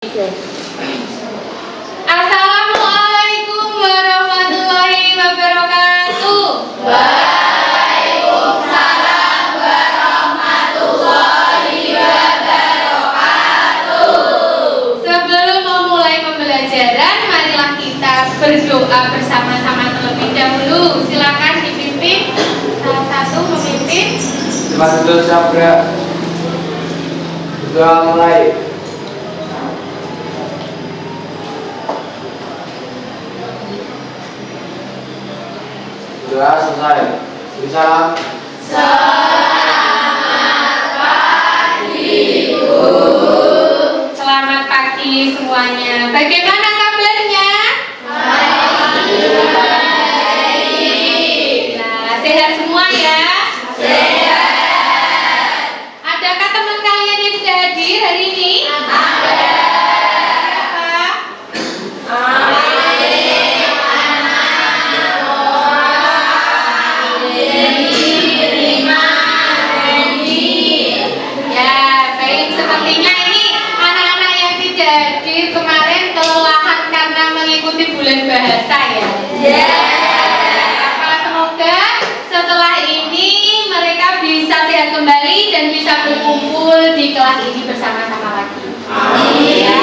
Assalamualaikum warahmatullahi wabarakatuh. Waalaikumsalam warahmatullahi wabarakatuh. Sebelum memulai pembelajaran, marilah kita berdoa bersama-sama terlebih dahulu. Silakan dipimpin. Salah satu memimpin. Bantu sabra. Doa mulai. Doa selesai. Salam. Selamat pagi, Bu. Selamat pagi semuanya. Bagaimana kabarnya? Baik. Nah, sehat semua ya? Sehat. Adakah teman kalian yang tidak hadir hari ini? Ada. Apa? Ya, baik. Sepertinya ini anak-anak yang tidak hadir kemarin kelelahan karena mengikuti bulan bahasa ya. Maka semoga setelah ini mereka bisa sehat kembali dan bisa berkumpul di kelas ini bersama-sama lagi. Ya.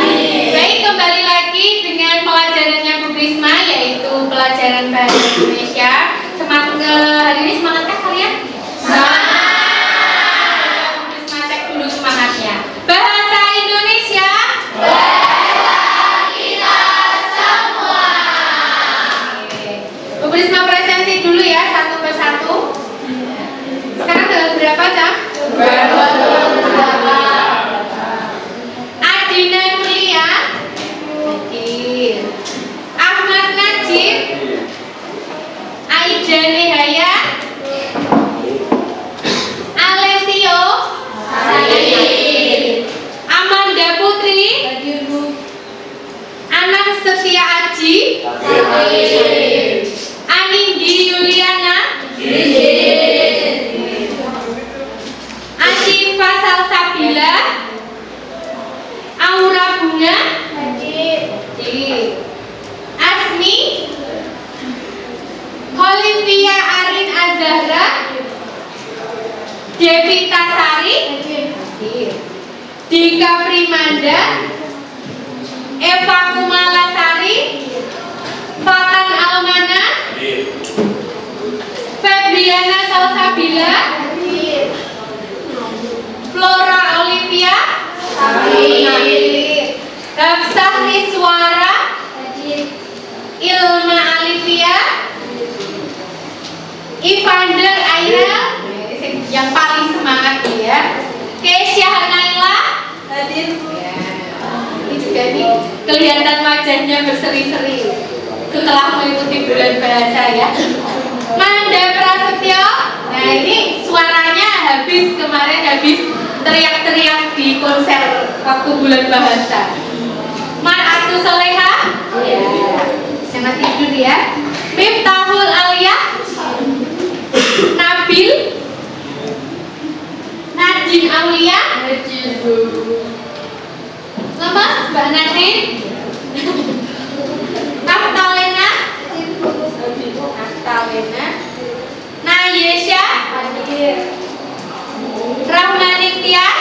Baik, kembali lagi dengan pelajarannya Bu Krisma, yaitu pelajaran Bahasa Indonesia. Hari ini semangatkah kalian? Bu Krisma cek dulu semangatnya. Bahasa Indonesia. Oke. Bu Krisma presentasi dulu ya satu persatu. Sekarang tanggal berapa, Cam? Adina Nulia. Oke. Ahmad Najib. Aida Nehaya. Alessio. Amanda Putri. Anang Setia Aji. Anindi Yuliana. Asyifa Salsabila. Aura Bunga. Asmi. Olivia Arin Azahra. Devita Sari. Dika Primanda. Eva Kumalasari. Fatan Almana. Febriana Salsabila. Flora Olivia. Hafsah Niswara. Ilma Alivia. Ivander Aira, yang paling semangat ya. Keisha Hanaila. Ya. Ini juga nih kelihatan wajahnya berseri-seri setelah mengikuti bulan bahasa ya. Manda Prasetyo. Nah, ini suaranya kemarin habis teriak-teriak di konser waktu bulan bahasa. Mar'atu Soleha. Ya. Jangan tidur ya. Miftahul Alia. Nabil. Nadine Aulia. Lemas Mbak Nadine. Naftalena. Nayesha. Rahmani Tias.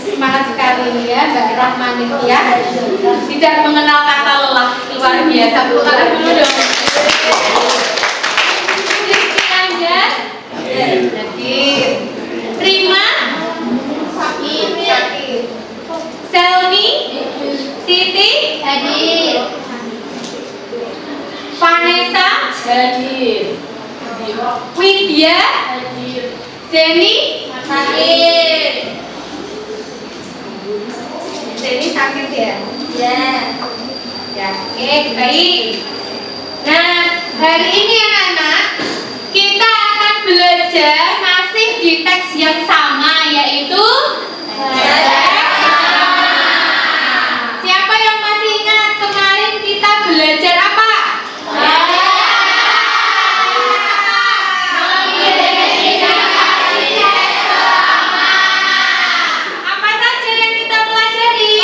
Semangat sekali ya Mbak Rahmani Tias. Tidak mengenal kata lelah, luar biasa. Tepuk tangan dulu dong. Rizky Anjar. Hadir. Rima. Selmi. Siti. Hadir. Vanessa. Hadir. Widya. Hadir. Zeni. Hadir. Zeni sakit ya? Ya, oke, baik. Nah, hari ini anak-anak kita akan belajar masih di teks yang sama, yaitu siapa yang masih ingat kemarin kita belajar apa? Apa saja yang kita pelajari?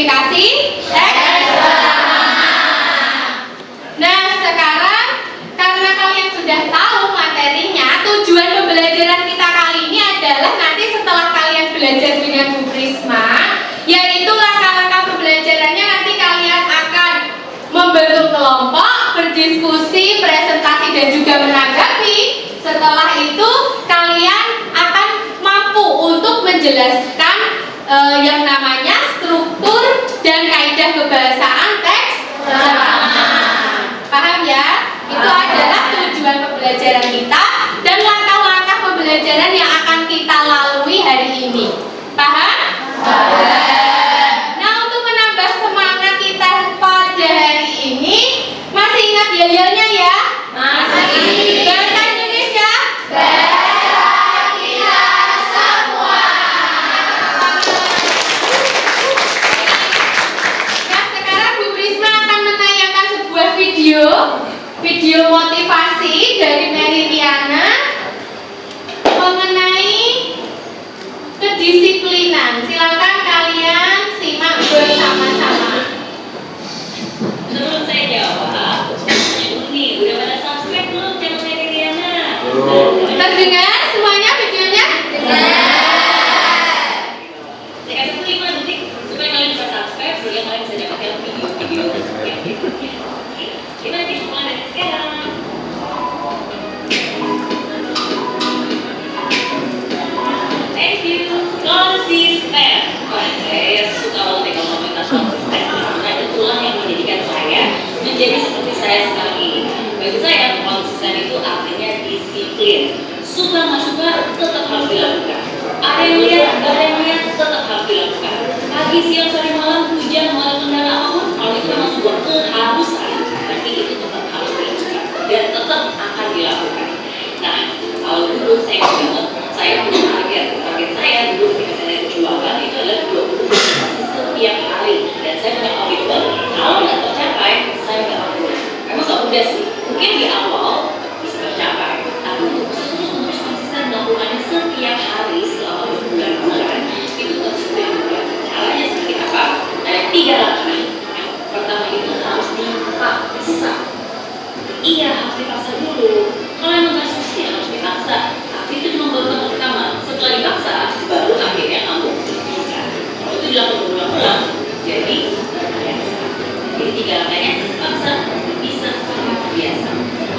modifikasi teks. Nah, sekarang karena kalian sudah tahu materinya, tujuan pembelajaran kita kali ini adalah nanti setelah kalian belajar dengan Bu Prisma, yaitu langkah-langkah pembelajarannya nanti kalian akan membentuk kelompok, berdiskusi, presentasi dan juga menanggapi. Setelah itu kalian akan mampu untuk menjelaskan yang namanya struktur dan kaidah kebahasaan teks drama. Paham ya? Itu adalah tujuan pembelajaran kita dan langkah-langkah pembelajaran yang akan kita lalui hari ini. Paham? Nah, untuk menambah semangat kita pada hari ini, masih ingat yel-yelnya ya? Masih. Bahasa Indonesia? Kita semua. Nah, sekarang Bu Prisma akan menayangkan sebuah video motivasi dari Meridiana mengenai kedisiplinan. Silakan kalian simak bersama-sama. Sebelum saya jawab, nih udah pada subscribe belum channel Meridiana? Terdengar semuanya videonya? Saya kasih 5 detik supaya kalian bisa subscribe sehingga kalian bisa dapatkan video-video yang berikutnya. 5 detik mulai dari sekarang. Thank you. Konsisten. Wah, saya suka banget kalau ngomongin konsisten. Karena itulah yang menjadikan saya menjadi seperti saya sekarang ini. Bagi saya, konsisten itu artinya disiplin. Suka nggak suka, tetap harus dilakukan. Ada yang lihat, nggak ada yang lihat, tetap harus dilakukan. Pagi, siang, sore, malam, hujan, malam, kendala apapun, kalau itu memang sebuah keharusan, tapi itu tetap harus dilakukan dan tetap akan dilakukan. Nah, kalau dulu saya ingat banget, saya punya target saya dulu ketika saya jualan itu adalah 20 setiap hari, dan saya punya komitmen kalau nggak tercapai, saya nggak akan pulang. Memang nggak mudah sih, mungkin di awal bisa tercapai, tapi untuk terus konsisten melakukannya setiap hari selama berbulan-bulan itu terus mudah. Caranya seperti apa? Ada 3 langkah. Yang pertama itu harus dipaksa. Iya, harus dipaksa dulu. Kalau emang nggak susah, harus dipaksa. Tapi itu cuma baru tahap pertama. Setelah dipaksa, baru akhirnya kamu bisa. Kalau itu dilakukan berulang-ulang, jadi terbiasa. Jadi 3 langkahnya, paksa, bisa, biasa.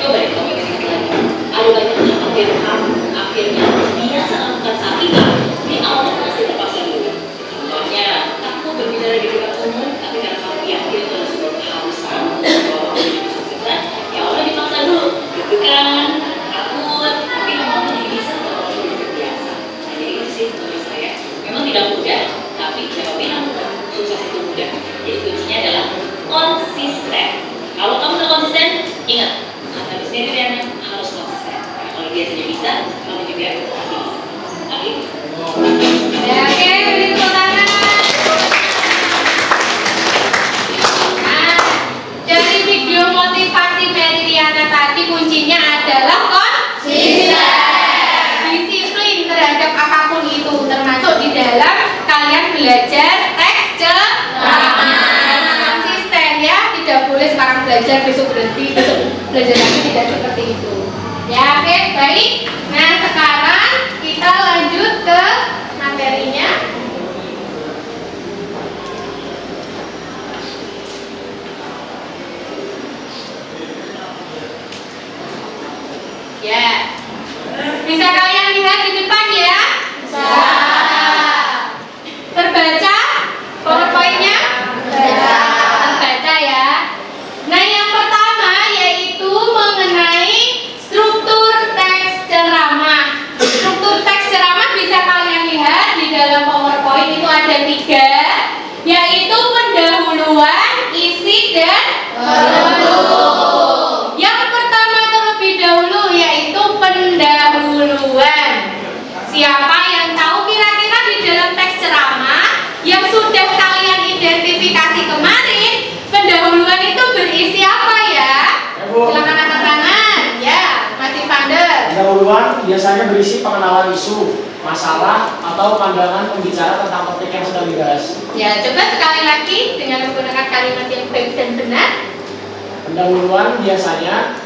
Coba deh kamu ingat lagi. Ada banyak hal yang kamu akhirnya biasa lakukan saat ini. Di awal masih terpaksa dulu. Contohnya, aku berbicara di depan umum, tapi karena kamu yakin itu adalah sebuah keharusan, bahwa kamu jadi kesuksesan, ya Allah dipaksa dulu. Deg-degan, takut, tapi memang jadi bisa kalau kamu jadi terbiasa. Nah, jadi itu sih menurut saya. Memang tidak mudah, tapi siapa bilang sukses itu mudah. Jadi kuncinya adalah konsisten. Kalau kamu tidak konsisten, ingat, kata Miss Meridiana harus konsisten. Karena kalau dia saja bisa, kamu juga pasti bisa. Oke? Ya, oke, beri tepuk tangan. Nah, dari video motivasi Meridiana tadi kuncinya adalah disiplin terhadap apapun itu, termasuk di dalam kalian belajar teks drama. Konsisten ya, tidak boleh sekarang belajar besok berhenti, besok belajar lagi, tidak seperti itu. Ya, oke, baik. Nah, sekarang kita lanjut ke materinya. Ya, bisa kalian lihat di depan ya? Terbaca PowerPoint-nya? Terbaca ya. Nah, yang pertama yaitu mengenai struktur teks ceramah. pendahuluan biasanya berisi pengenalan isu, masalah, atau pandangan pembicara tentang topik yang sedang dibahas. Ya, coba sekali lagi dengan menggunakan kalimat yang baik dan benar. Pendahuluan biasanya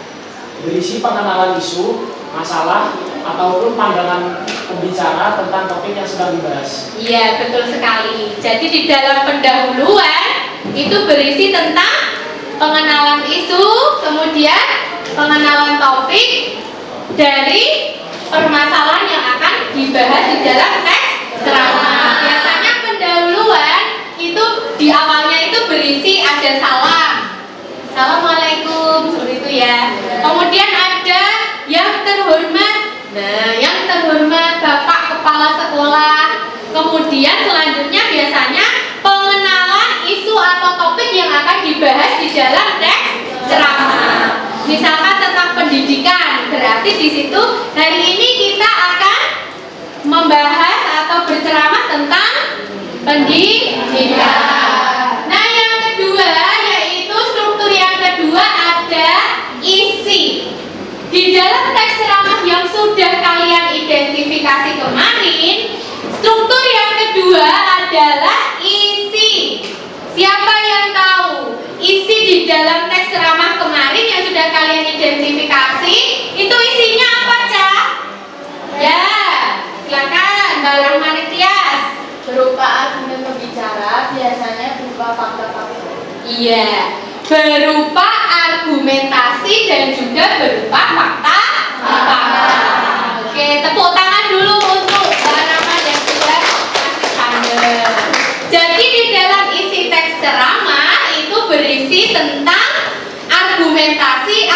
berisi pengenalan isu, masalah, ataupun pandangan pembicara tentang topik yang sedang dibahas. Iya, betul sekali. Jadi di dalam pendahuluan itu berisi tentang pengenalan isu, kemudian pengenalan topik dari permasalahan yang akan dibahas di dalam teks ceramah. Biasanya pendahuluan itu di awalnya itu berisi ada salam, assalamualaikum, seperti itu ya. Kemudian ada yang terhormat, nah yang terhormat Bapak Kepala Sekolah. Kemudian selanjutnya biasanya pengenalan isu atau topik yang akan dibahas di dalam teks ceramah. Misalkan tentang pendidikan, berarti di situ hari ini kita akan membahas atau berceramah tentang pendidikan. Nah, yang kedua yaitu struktur yang kedua ada isi. Di dalam teks ceramah yang sudah kalian identifikasi kemarin, struktur yang kedua adalah isi. Siapa yang tahu isi di dalam teks ceramah kemarin yang sudah kalian identifikasi itu isinya apa, Cak? Ya, silakan Mbak Rahmani Tias. Berupa argumen pembicara, biasanya berupa fakta-fakta. Iya, berupa argumentasi dan juga berupa fakta. Oke, tepuk tangan dulu untuk Mbak Rahma dan juga Mas Iskandar. Jadi di dalam isi teks ceramah itu berisi tentang argumentasi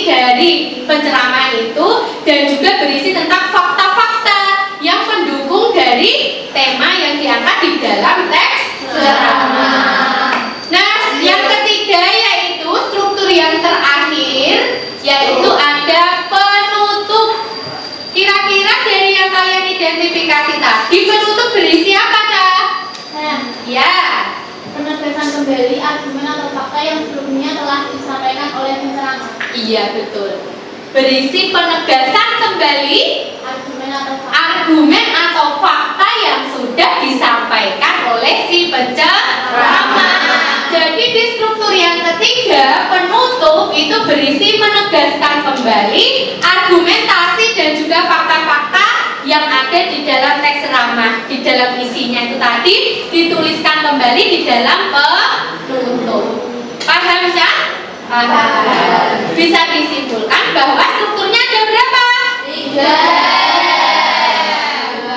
dari penceramah itu dan juga berisi tentang fakta-fakta yang mendukung dari tema yang diangkat di dalam teks ceramah. Nah, yang ketiga yaitu struktur yang terakhir yaitu ada penutup. Kira-kira dari yang kalian identifikasi tadi penutup berisi apa, Cak? Ya, Penegasan kembali argumen atau fakta yang sebelumnya telah disampaikan oleh penceramah. iya betul. Berisi penegasan kembali Argumen atau fakta argumen atau fakta yang sudah disampaikan oleh si penceramah. Jadi di struktur yang ketiga, penutup itu berisi menegaskan kembali argumentasi dan juga fakta-fakta yang ada di dalam teks ceramah. Di dalam isinya itu tadi dituliskan kembali di dalam penutup. Paham, Syah? Paham. Bisa disimpulkan bahwa strukturnya ada berapa? 3.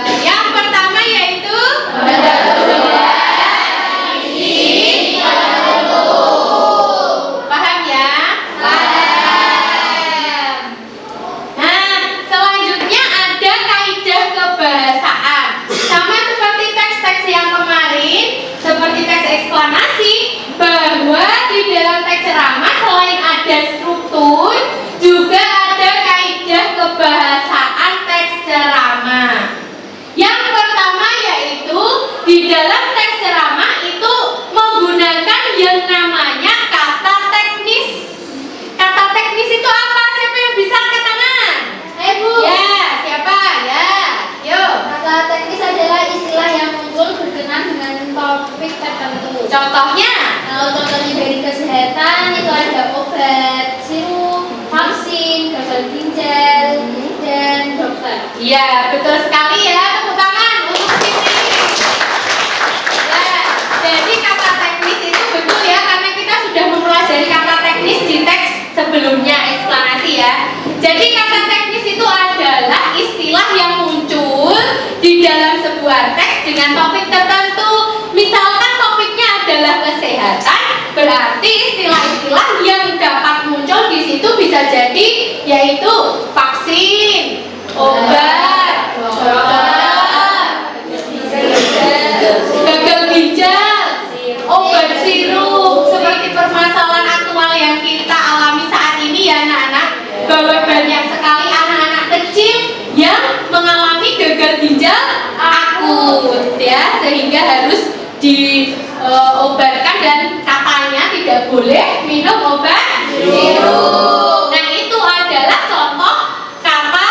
Yang pertama yaitu isi, paham ya? Paham. Nah, selanjutnya ada kaidah kebahasaan. Sama seperti teks-teks yang kemarin, seperti teks eksplanasi, bahwa di dalam teks ceramah selain ada struktur, juga ada kaidah kebahasaan teks ceramah. Yang pertama yaitu di dalam teks ceramah itu menggunakan yang namanya kata teknis. Kata teknis itu apa? Siapa yang bisa angkat tangan? Bu. Ya, siapa? Ya, yuk. Kata teknis adalah istilah yang muncul berkenaan dengan topik tertentu. Contohnya? Kalau contohnya dari kesehatan itu ada obat, sirup, vaksin, gagal ginjal, dan dokter. Iya, betul sekali ya. Tepuk tangan untuk sini. Ya, jadi kata teknis itu betul ya, karena kita sudah mempelajari kata teknis di teks sebelumnya, eksplanasi ya. Jadi kata teknis itu adalah istilah yang muncul di dalam sebuah teks dengan topik tertentu. Misalkan topiknya adalah kesehatan, berarti istilah-istilah yang dapat muncul di situ bisa jadi yaitu vaksin, obat, dokter, gagal ginjal, obat sirup, seperti permasalahan aktual yang kita alami saat ini ya anak-anak, bahwa banyak sekali anak-anak kecil yang mengalami gagal ginjal akut ya, sehingga harus diobatkan dan katanya tidak boleh minum obat sirup. Nah, itu adalah contoh kata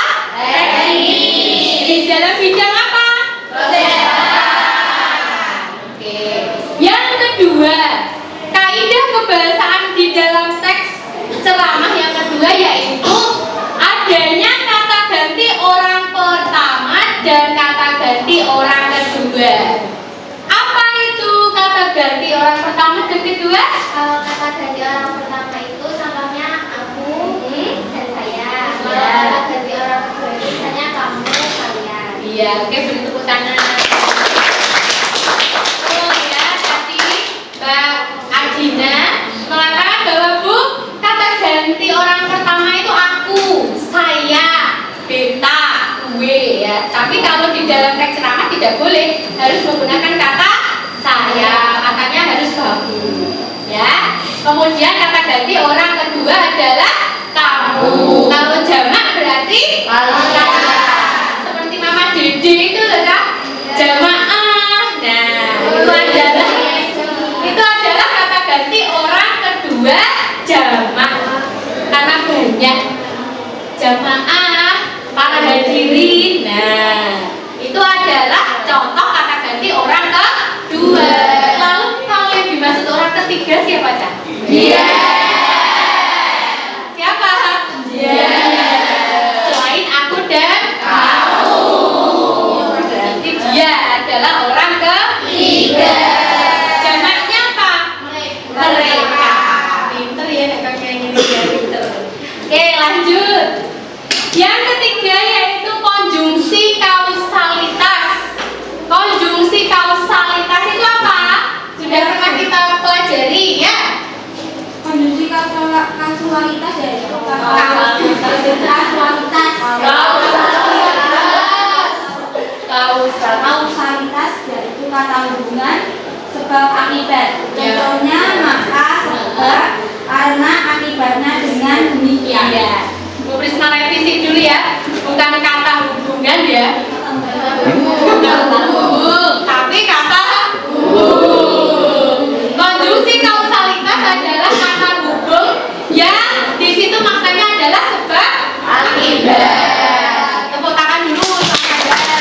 kedua, kaidah kebahasaan di dalam teks ceramah yang kedua yaitu adanya kata ganti orang pertama dan kata ganti orang kedua. Apa itu kata ganti orang pertama dan kedua? Kalau kata ganti orang pertama itu contohnya aku dan saya. Kalau Ya. kata ganti orang kedua itu misalnya kamu, kalian. Iya, oke, beri tepuk tangan. Oh ya, tadi Mbak Adina mengatakan bahwa Bu, kata ganti orang pertama itu aku, saya, beta, gue ya. Tapi kalau di dalam teks ceramah tidak boleh, harus menggunakan kata saya, katanya harus kamu. Ya. Kemudian kata ganti orang kedua adalah kamu. Kalau jamak berarti kalian. Seperti Mama Dede itu loh Kak. Jamaah. Nah, itu adalah kata ganti orang kedua jamak. Karena banyak jamaah, para hadirin. Nah, itu adalah contoh kata ganti orang kedua. Lalu kalau yang dimaksud orang ketiga siapa Cak? Dia. Siapa? Dia. Selain aku dan kamu. Berarti dia adalah orang ketiga. Jamaknya apa? Mereka. Pinter ya nek kakek ini dia pinter. Oke, lanjut. Yang ketiga yaitu konjungsi kausalitas. Konjungsi kausalitas itu apa? Sudah pernah kita pelajari ya? Konjungsi kausalitas yaitu kausalitas yaitu kata hubungan sebab akibat. Contohnya maka, sebab, karena, akibatnya, dengan, demikian. Iya. Bu Prisma revisi dulu ya. Bukan kata hubungan ya. Bukan kata hubung, tapi kata hubung. Konjungsi kausalitas adalah kata hubung yang di situ maknanya adalah sebab akibat. Tepuk tangan dulu sama saya.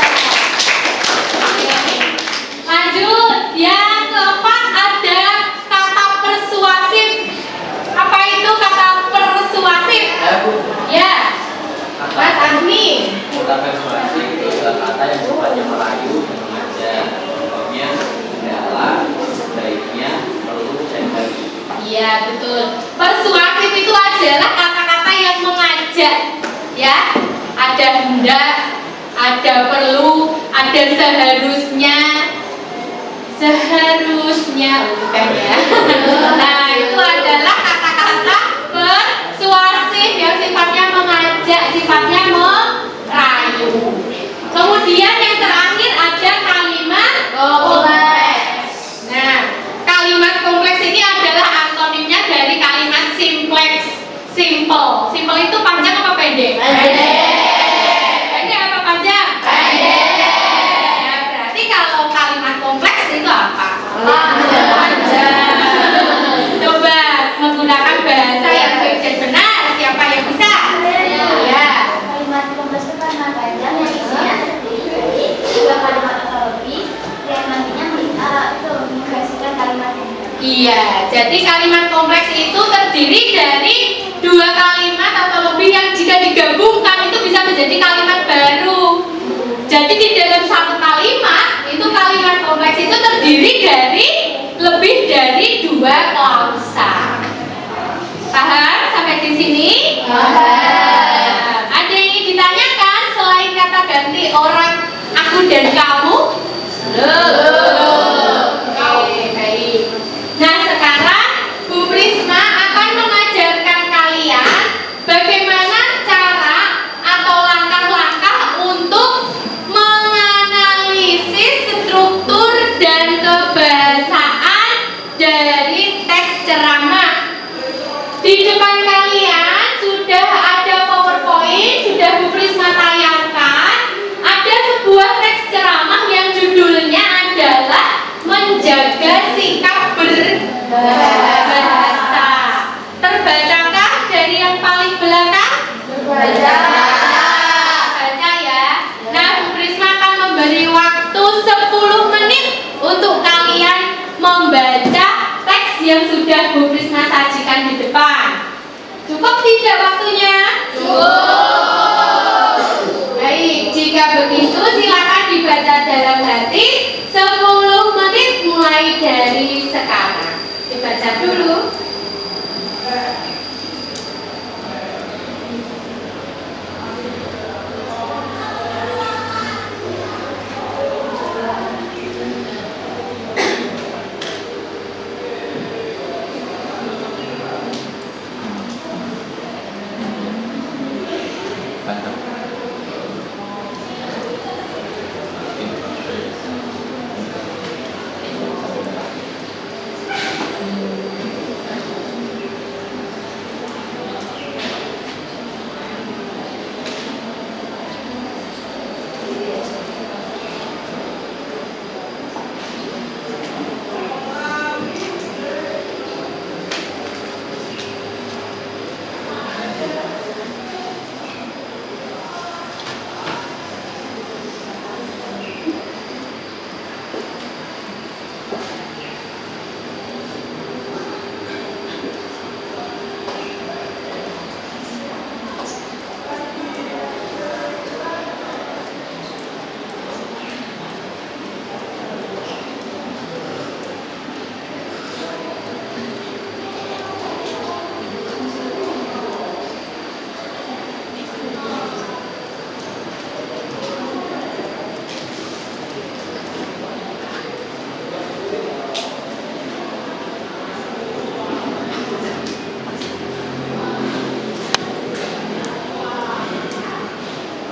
Lanjut, yang keempat ada kata persuasif. Apa itu kata persuasif? Ya, Mas Azmi. Kata persuasi itu adalah kata yang sifatnya merayu dan mengajak. Contohnya adalah sebaiknya, perlu, dan bagi. Iya, betul. Persuasif itu adalah kata-kata yang mengajak, ya. Ada hendak, ada perlu, ada seharusnya, bukan ya. Nah, itu adalah kata-kata persuasif yang sifatnya mengajak, sifatnya merayu. Kemudian yang terakhir ada kalimat kompleks. Nah, kalimat kompleks ini adalah antonimnya dari kalimat simpleks. Simple. Simple itu panjang apa pendek? Pendek apa panjang? Ya, berarti kalau kalimat kompleks itu apa? Panjang. Coba menggunakan bahasa yang baik dan benar. Siapa yang bisa? Ya. Kalimat kompleks itu kalimat panjang yang isinya terdiri dari dua kalimat atau lebih yang nantinya itu menghasilkan kalimat yang baru. Iya, jadi kalimat kompleks itu terdiri dari dua kalimat atau lebih yang jika digabungkan itu bisa menjadi kalimat baru. Jadi di dalam satu kalimat itu kalimat kompleks itu terdiri dari lebih dari dua klausa. Paham sampai di sini? Paham. Ada yang ingin ditanyakan selain kata ganti orang aku dan kamu? Oke, baik. Nah, sekarang Bu Prisma akan mengajarkan kalian bagaimana cara atau langkah-langkah untuk menganalisis struktur dan kebahasaan dari teks ceramah. Di depan kalian sudah ada PowerPoint, sudah Bu Prisma tayangkan. Ada sebuah teks ceramah yang judulnya adalah menjaga sikap berbahasa. Terbacakah dari yang paling belakang? Baca ya. Nah, Bu Prisma akan memberi waktu 10 menit untuk kalian membaca yang sudah Bu Prisma sajikan di depan. Cukup tidak waktunya? Cukup. Baik, jika begitu silakan dibaca dalam hati 10 menit mulai dari sekarang. Dibaca dulu.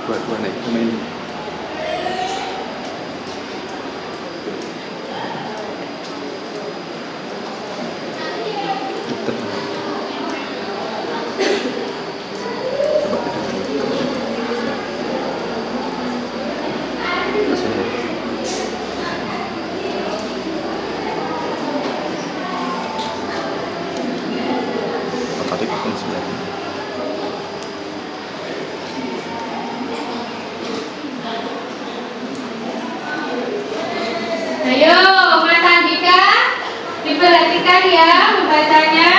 Buat này main Ayo, Mas Andika, diperhatikan ya membacanya.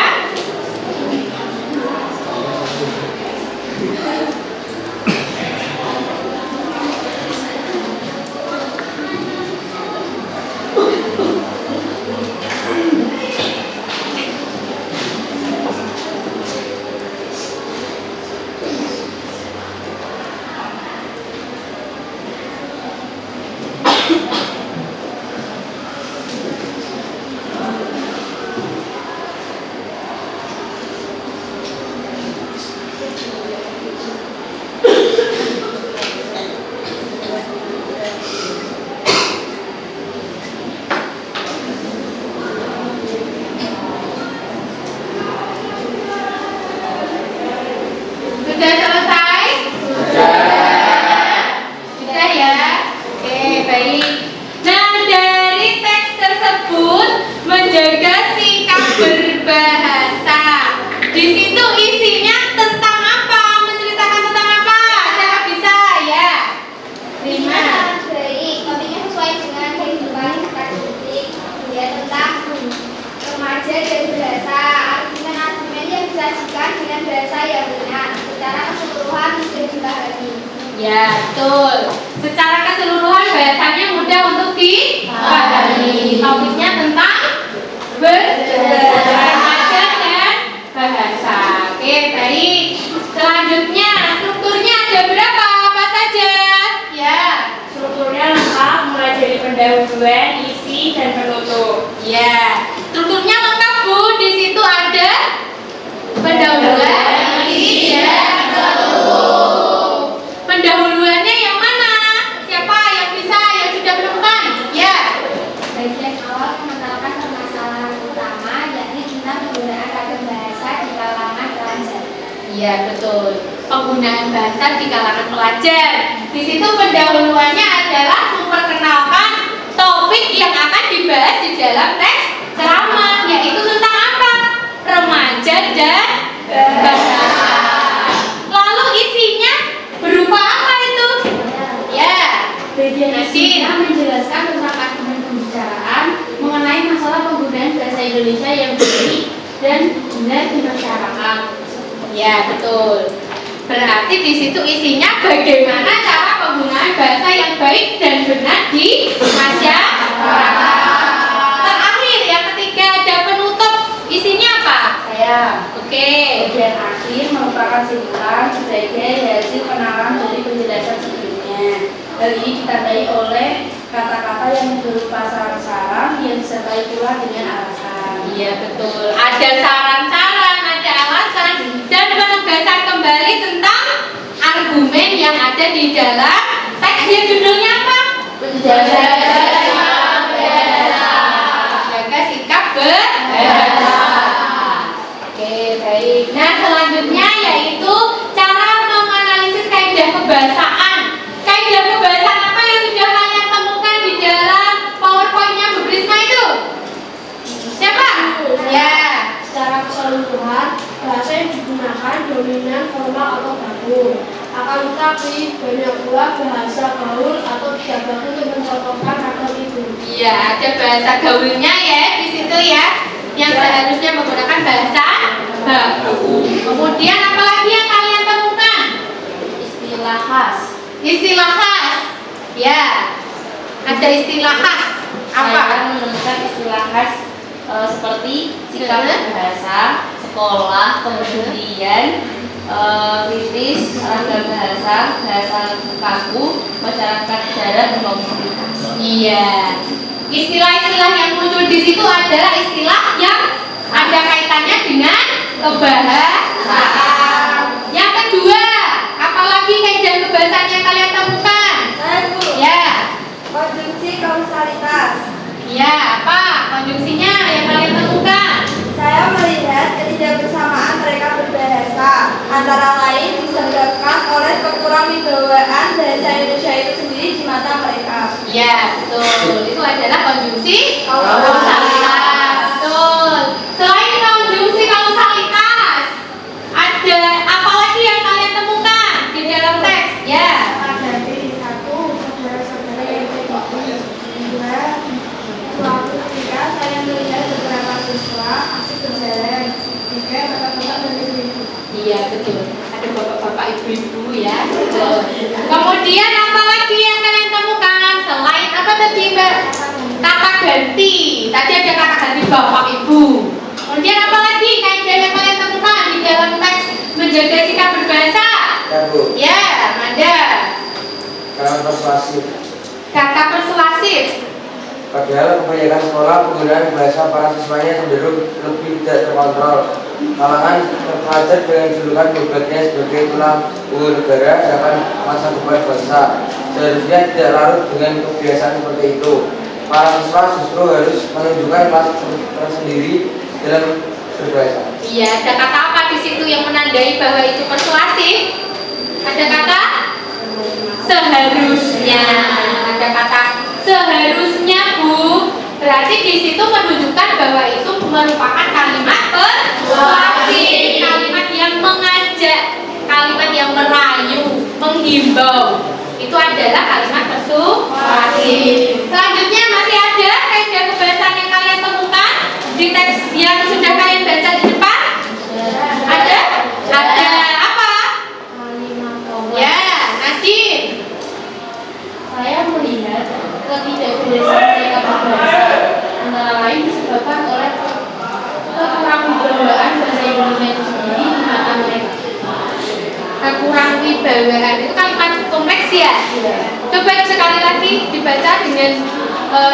Sudah selesai? Sudah ya? Oke, baik. Nah, dari teks tersebut menjaga sikap berbahasa. Di situ isinya tentang apa? Menceritakan tentang apa? Siapa bisa ya? Prima sangat baik, topiknya sesuai dengan kehidupan akademik. Kemudian tentang remaja dan bahasa, argumen-argumen yang disajikan dengan bahasa yang benar, secara keseluruhan mudah dipahami. Ya, betul. Secara keseluruhan bahasanya mudah untuk dipahami. Topiknya tentang remaja dan bahasa. Oke, baik. Selanjutnya, strukturnya ada berapa? Apa saja? Ya. Strukturnya lengkap mulai dari pendahuluan, isi, dan penutup. Ya. Strukturnya lengkap, Bu. Di situ ada pendahuluan, isi, dan penutup. Pendahuluannya yang mana? Siapa yang bisa, yang sudah menemukan? Ya. Bagian awal mengenalkan permasalahan utama, yakni tentang penggunaan ragam bahasa di kalangan pelajar. Iya, betul. Penggunaan bahasa di kalangan pelajar. Di situ pendahuluannya adalah memperkenalkan topik yang akan dibahas di dalam teks ceramah, yaitu tentang apa? Remaja dan bahasa. Lalu isinya berupa apa itu? Ya. Bagian Nanti. isinya menjelaskan tentang argumen pembicaraan mengenai masalah penggunaan bahasa Indonesia yang baik dan benar di masyarakat. Ya, betul. Berarti di situ isinya bagaimana cara penggunaan bahasa yang baik dan benar di masyarakat. Terakhir, yang ketiga ada penutup. Isinya apa? Saya Oke. bagian akhir merupakan simpulan sebagai hasil penalaan dari penjelasan sebelumnya. Hal ini ditandai oleh kata-kata yang berupa saran-saran yang disertai pula dengan alasan. Iya, betul. Ada saran-saran, ada alasan, dan penegasan kembali tentang argumen yang ada di dalam teks yang judulnya apa? Jaga sikap berbahasa. Oke, baik. Nah, selanjutnya yaitu cara menganalisis kaidah kebahasaan. Kaidah kebahasaan apa yang sudah kalian temukan di dalam PowerPoint-nya Bu Prisma itu? Siapa? Ya. Secara keseluruhan, bahasa yang digunakan dominan, formal atau baku. Akan tetapi banyak pula bahasa gaul atau tidak baku untuk mencontohkan kata itu. Iya, ada bahasa gaulnya ya di situ ya, yang seharusnya menggunakan bahasa baku. Kemudian apa lagi yang kalian temukan? Istilah khas. Istilah khas. Ya, ada istilah khas. Apa? Saya menemukan istilah khas seperti sikap berbahasa, sekolah, kemudian kritis, ragam bahasa, bahasa kaku, masyarakat darat, dan komunitas. Iya. Istilah-istilah yang muncul di situ adalah istilah yang ada kaitannya dengan kebahasaan. Yang kedua, apalagi kaidah kebahasaan yang kalian temukan? Saya Bu, Ya. konjungsi kausalitas. Ya, apa konjungsinya yang kalian temukan? Saya melihat ketidakbersamaan mereka berbahasa, antara lain disebabkan oleh kekurangwibawaan bahasa Indonesia itu sendiri di mata mereka. Ya, betul. Itu adalah konjungsi kausalitas. Betul. Selain konjungsi kausalitas, ada apa lagi yang kalian temukan di dalam teks? Ya. Ada satu, saudara-saudara yang terjadi. Dua, suatu ketika saya melihat beberapa siswa asik berjalan. Tiga, bapak-bapak dan ibu-ibu. Iya, betul. Ada bapak-bapak ibu-ibu ya. Betul. Kemudian apa lagi yang kalian temukan? Selain apa tadi, Mbak? Kata ganti. Tadi ada kata ganti bapak ibu. Kemudian apa lagi kaidah yang kalian temukan di dalam teks menjaga sikap berbahasa? Ya Bu, Ya, ada kata persuasif. kata persuasif. Padahal kebanyakan sekolah penggunaan bahasa para siswanya cenderung lebih tidak terkontrol. Kalangan pelajar dengan julukan berbagai sebagai tulang punggung negara akan masa depan bangsa. Seharusnya tidak larut dengan kebiasaan seperti itu. Para siswa justru harus menunjukkan kelas tersendiri dalam berbahasa. Iya, ada kata apa di situ yang menandai bahwa itu persuasif? Ada kata seharusnya. Ada kata seharusnya, Bu. Berarti di situ menunjukkan bahwa itu merupakan kalimat persuasif, kalimat yang mengajak, kalimat yang merayu, menghimbau. Itu adalah kalimat persuasif. Selanjutnya masih ada kaidah kebahasaan yang kalian temukan di teks yang sudah kalian baca di depan? Ada? Ada apa? Ya, Nadine. Saya melihat ketidakbiasaan mereka berbahasa, antara lain disebabkan oleh kekurangwibawaan bahasa Indonesia itu sendiri di mata mereka. Kekurangwibawaan itu kalimat kompleks ya. Coba sekali lagi dibaca dengan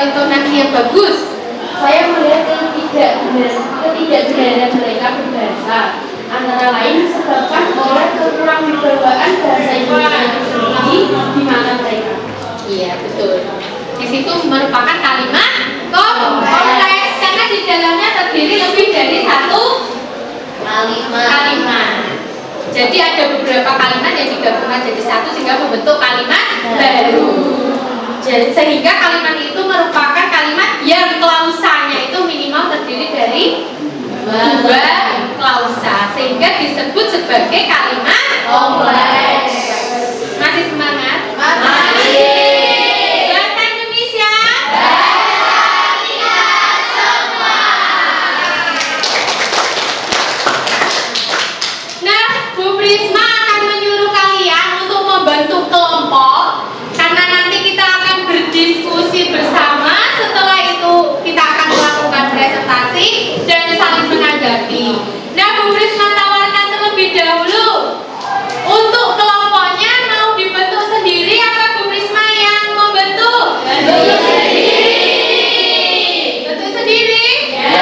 intonasi yang bagus. Saya melihat ketidakbenaran mereka berbahasa, antara lain disebabkan oleh kekurangwibawaan bahasa Indonesia itu sendiri di mata mereka. Iya, betul. Di situ merupakan kalimat kompleks karena di dalamnya terdiri lebih dari satu kalimat. Jadi ada beberapa kalimat yang digabungkan jadi satu sehingga membentuk kalimat baru. Jadi, sehingga kalimat itu merupakan kalimat yang klausanya itu minimal terdiri dari dua klausa sehingga disebut sebagai kalimat kompleks. Masih semangat? Masih. Bahasa Indonesia. Bahasa kita semua. asik dan saling menanggapi. Nah, Bu Risma tawarkan terlebih dahulu. Untuk kelompoknya mau dibentuk sendiri apa Bu Risma yang membentuk? Bentuk sendiri. Bentuk sendiri? Ya.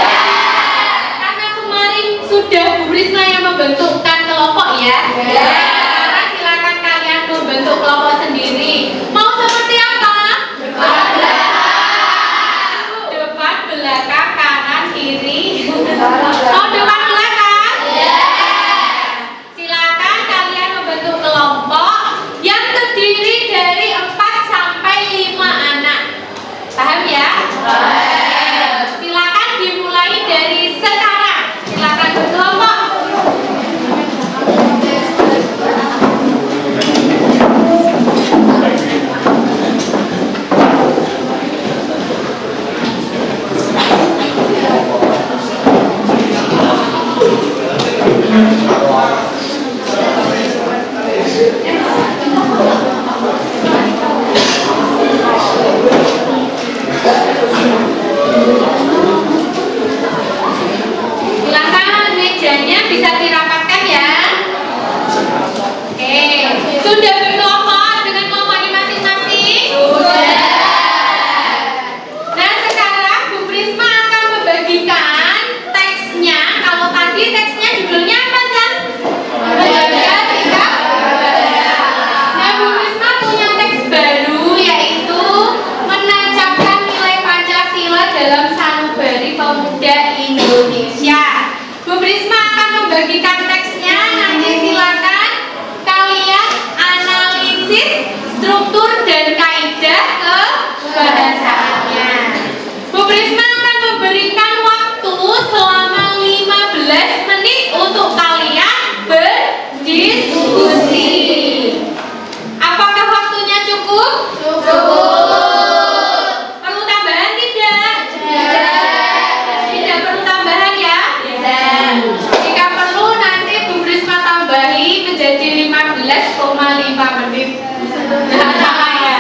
Karena kemarin sudah Bu Risma yang membentukkan kelompok ya. Ya. Sekarang silakan kalian membentuk kelompok sendiri. Mau seperti apa? Depan, belakang, kanan, kiri. Mau depan, belakang? Ya. Silakan kalian membentuk kelompok yang terdiri dari 4 sampai 5 anak. Paham ya? Paham. Silakan dimulai dari sekarang. Silakan berkelompok. Silakan mejanya bisa dirapatkan ya. Oke, sudah berkelompok dengan kelompoknya masing-masing? Sudah. Nah, sekarang Bu Prisma akan membagikan teksnya. Kalau tadi teksnya judulnya apa, Chan? Menjaga sikap berbeda. Nah, Bu Prisma punya teks baru yaitu menancapkan nilai Pancasila dalam sanubari pemuda Indonesia. Bu Prisma akan membagikan teksnya, nanti silakan kalian analisis struktur dan kaidah kebahasaannya. Bu Prisma akan memberikan waktu selama 15 menit untuk kalian berdiskusi. Apakah waktunya cukup? Cukup. Perlu tambahan tidak? Tidak perlu tambahan ya? Tidak. Jika perlu nanti Bu Risma tambahi menjadi 15,5 menit. Nah, sama ya.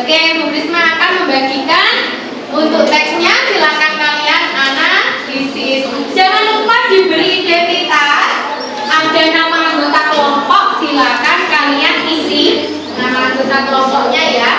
Oke, Bu Risma akan membagikan untuk teksnya, silakan kalian analisis. Jangan lupa diberi identitas. Ada nama anggota kelompok, silakan kalian isi nama anggota kelompoknya ya.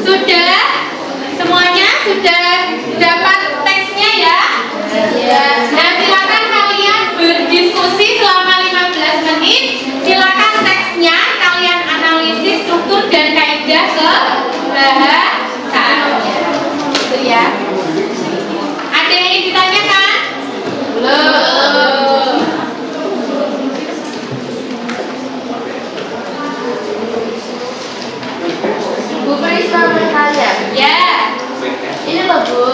Sudah? Semuanya sudah dapat teksnya ya? Nah, silakan kalian berdiskusi selama 15 menit. Silakan teksnya kalian analisis struktur dan kaidah kebahasaannya. Itu ya. Ada yang ingin ditanyakan? Belum. Bu Prisma bertanya. Ya. Ini loh Bu.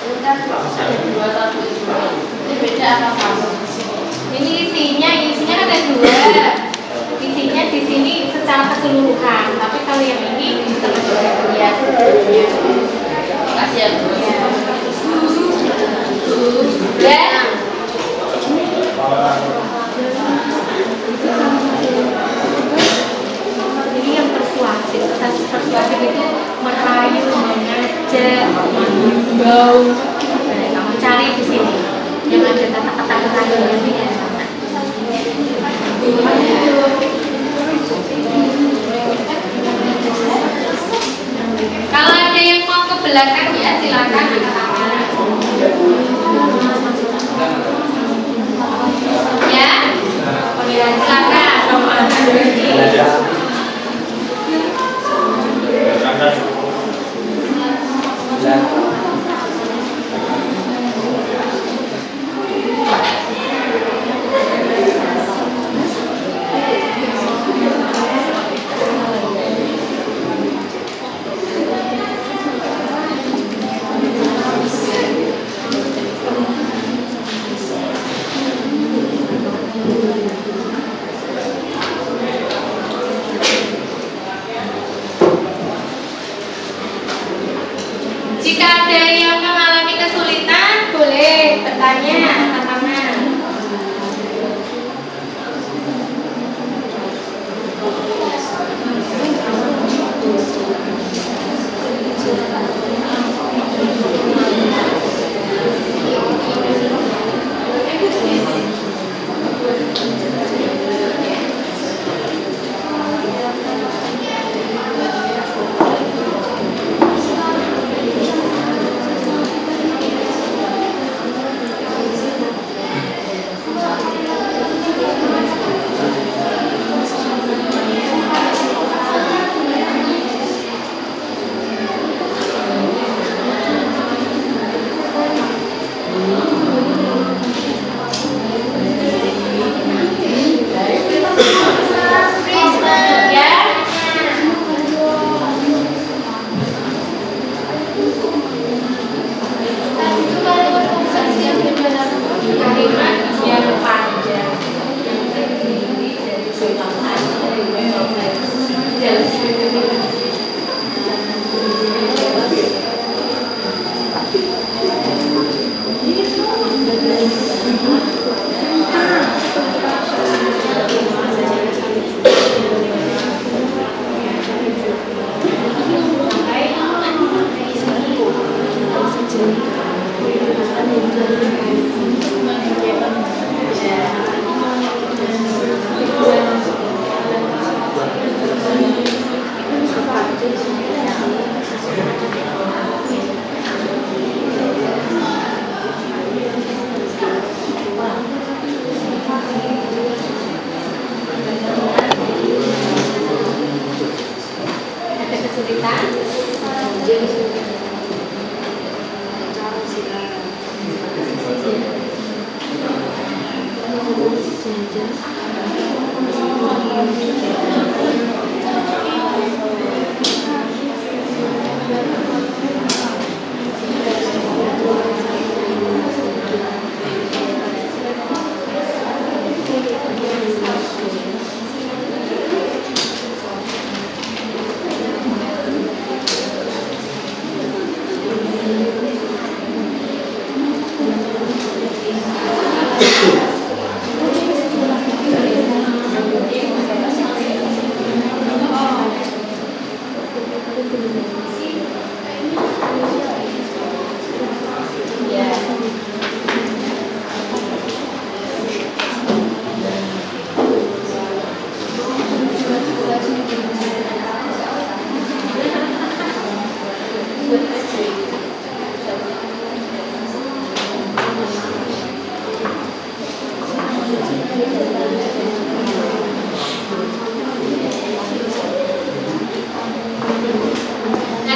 Ini kan ada 2 tabel itu. Ini beda apa sama? Ini isinya ada 2. Isinya di sini secara keseluruhan, tapi kalau yang ini terbagian ya. Makasih ya Bu. Dan ini yang persuasif. Persuasif itu merayu, mengajak, mengimbau. Nah, kamu cari di sini yang ada kata-kata ini ya. Kalau ada yang mau ke belakang ya silakan angkat tangan. Ya, silakan. bertanya, angkat tangan.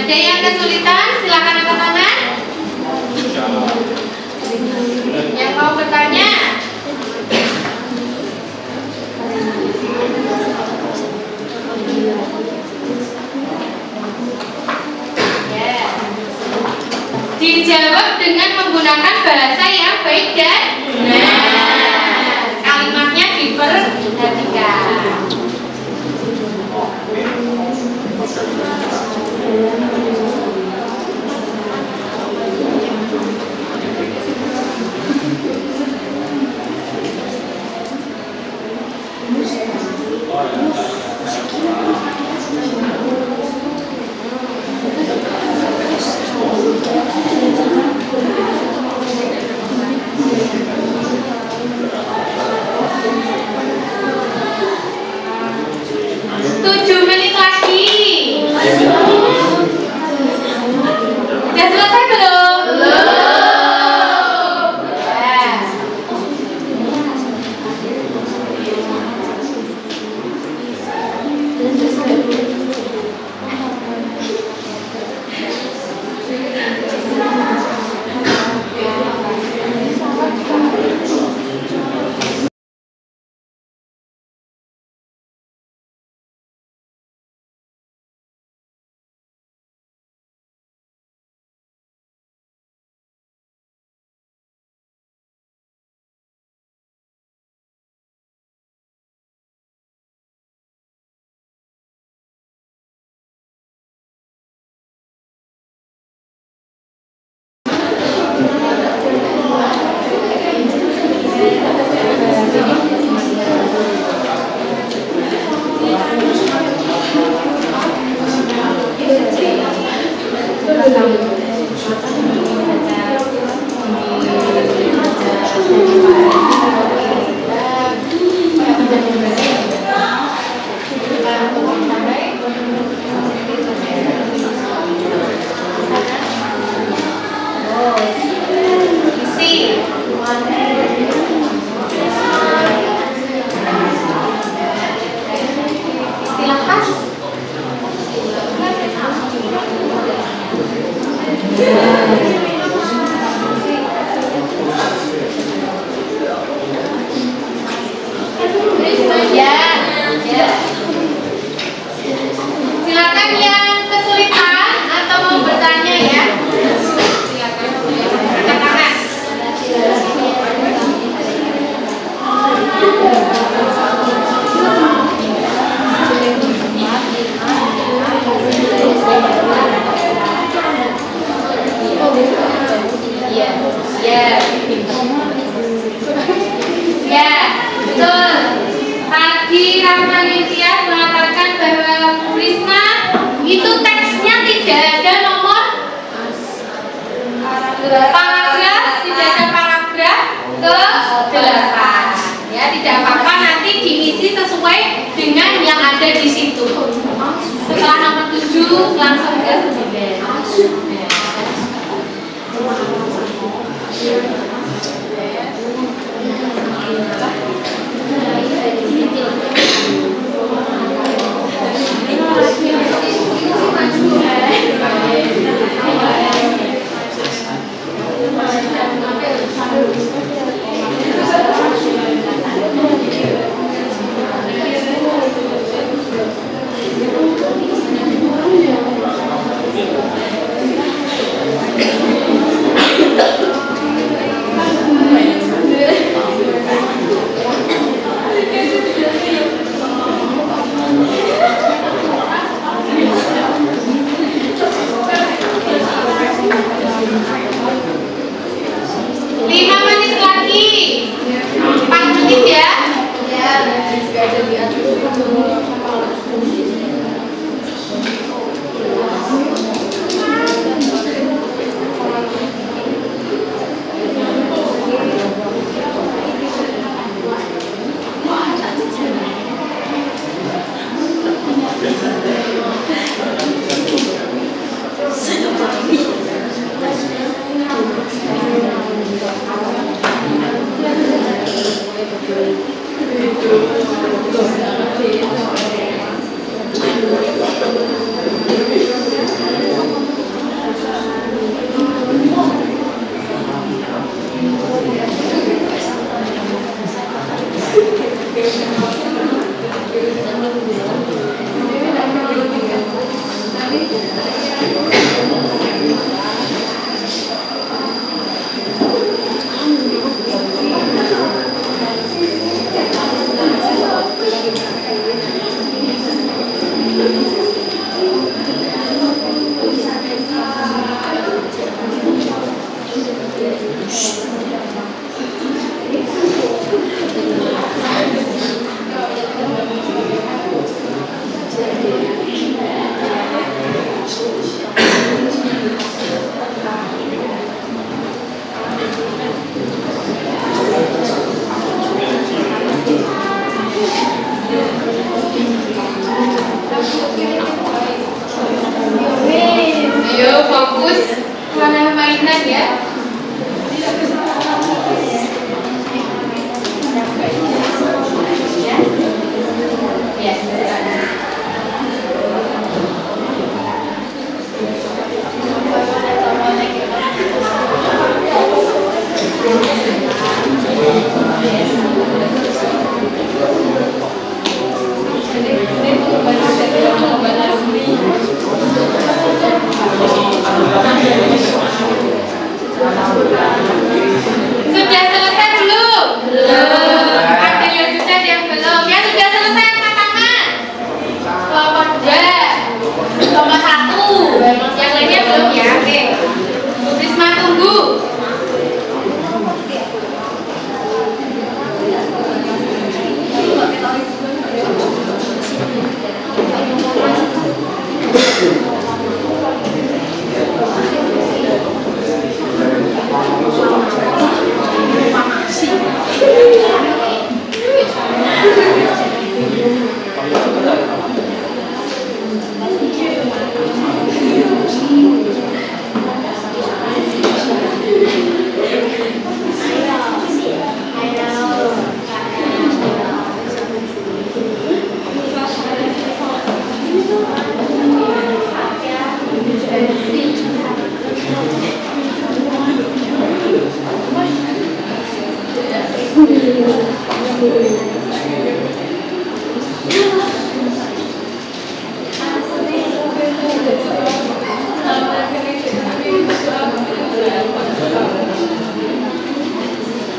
Ada yang kesulitan? Silakan angkat tangan. Yang mau bertanya? Dijawab dengan menggunakan bahasa yang baik dan benar. Kalimatnya diperhatikan.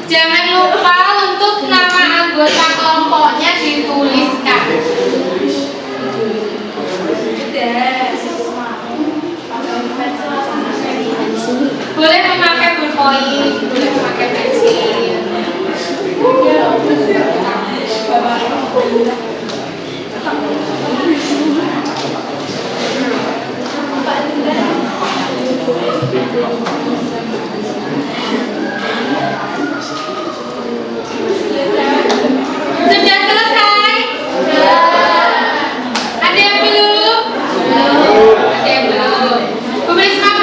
Jangan lupa untuk nama anggota kelompoknya dituliskan. Boleh memakai ballpoint, boleh memakai pensil. Sudah selesai? Ada yang belum? Ada yang belum. Bu Risma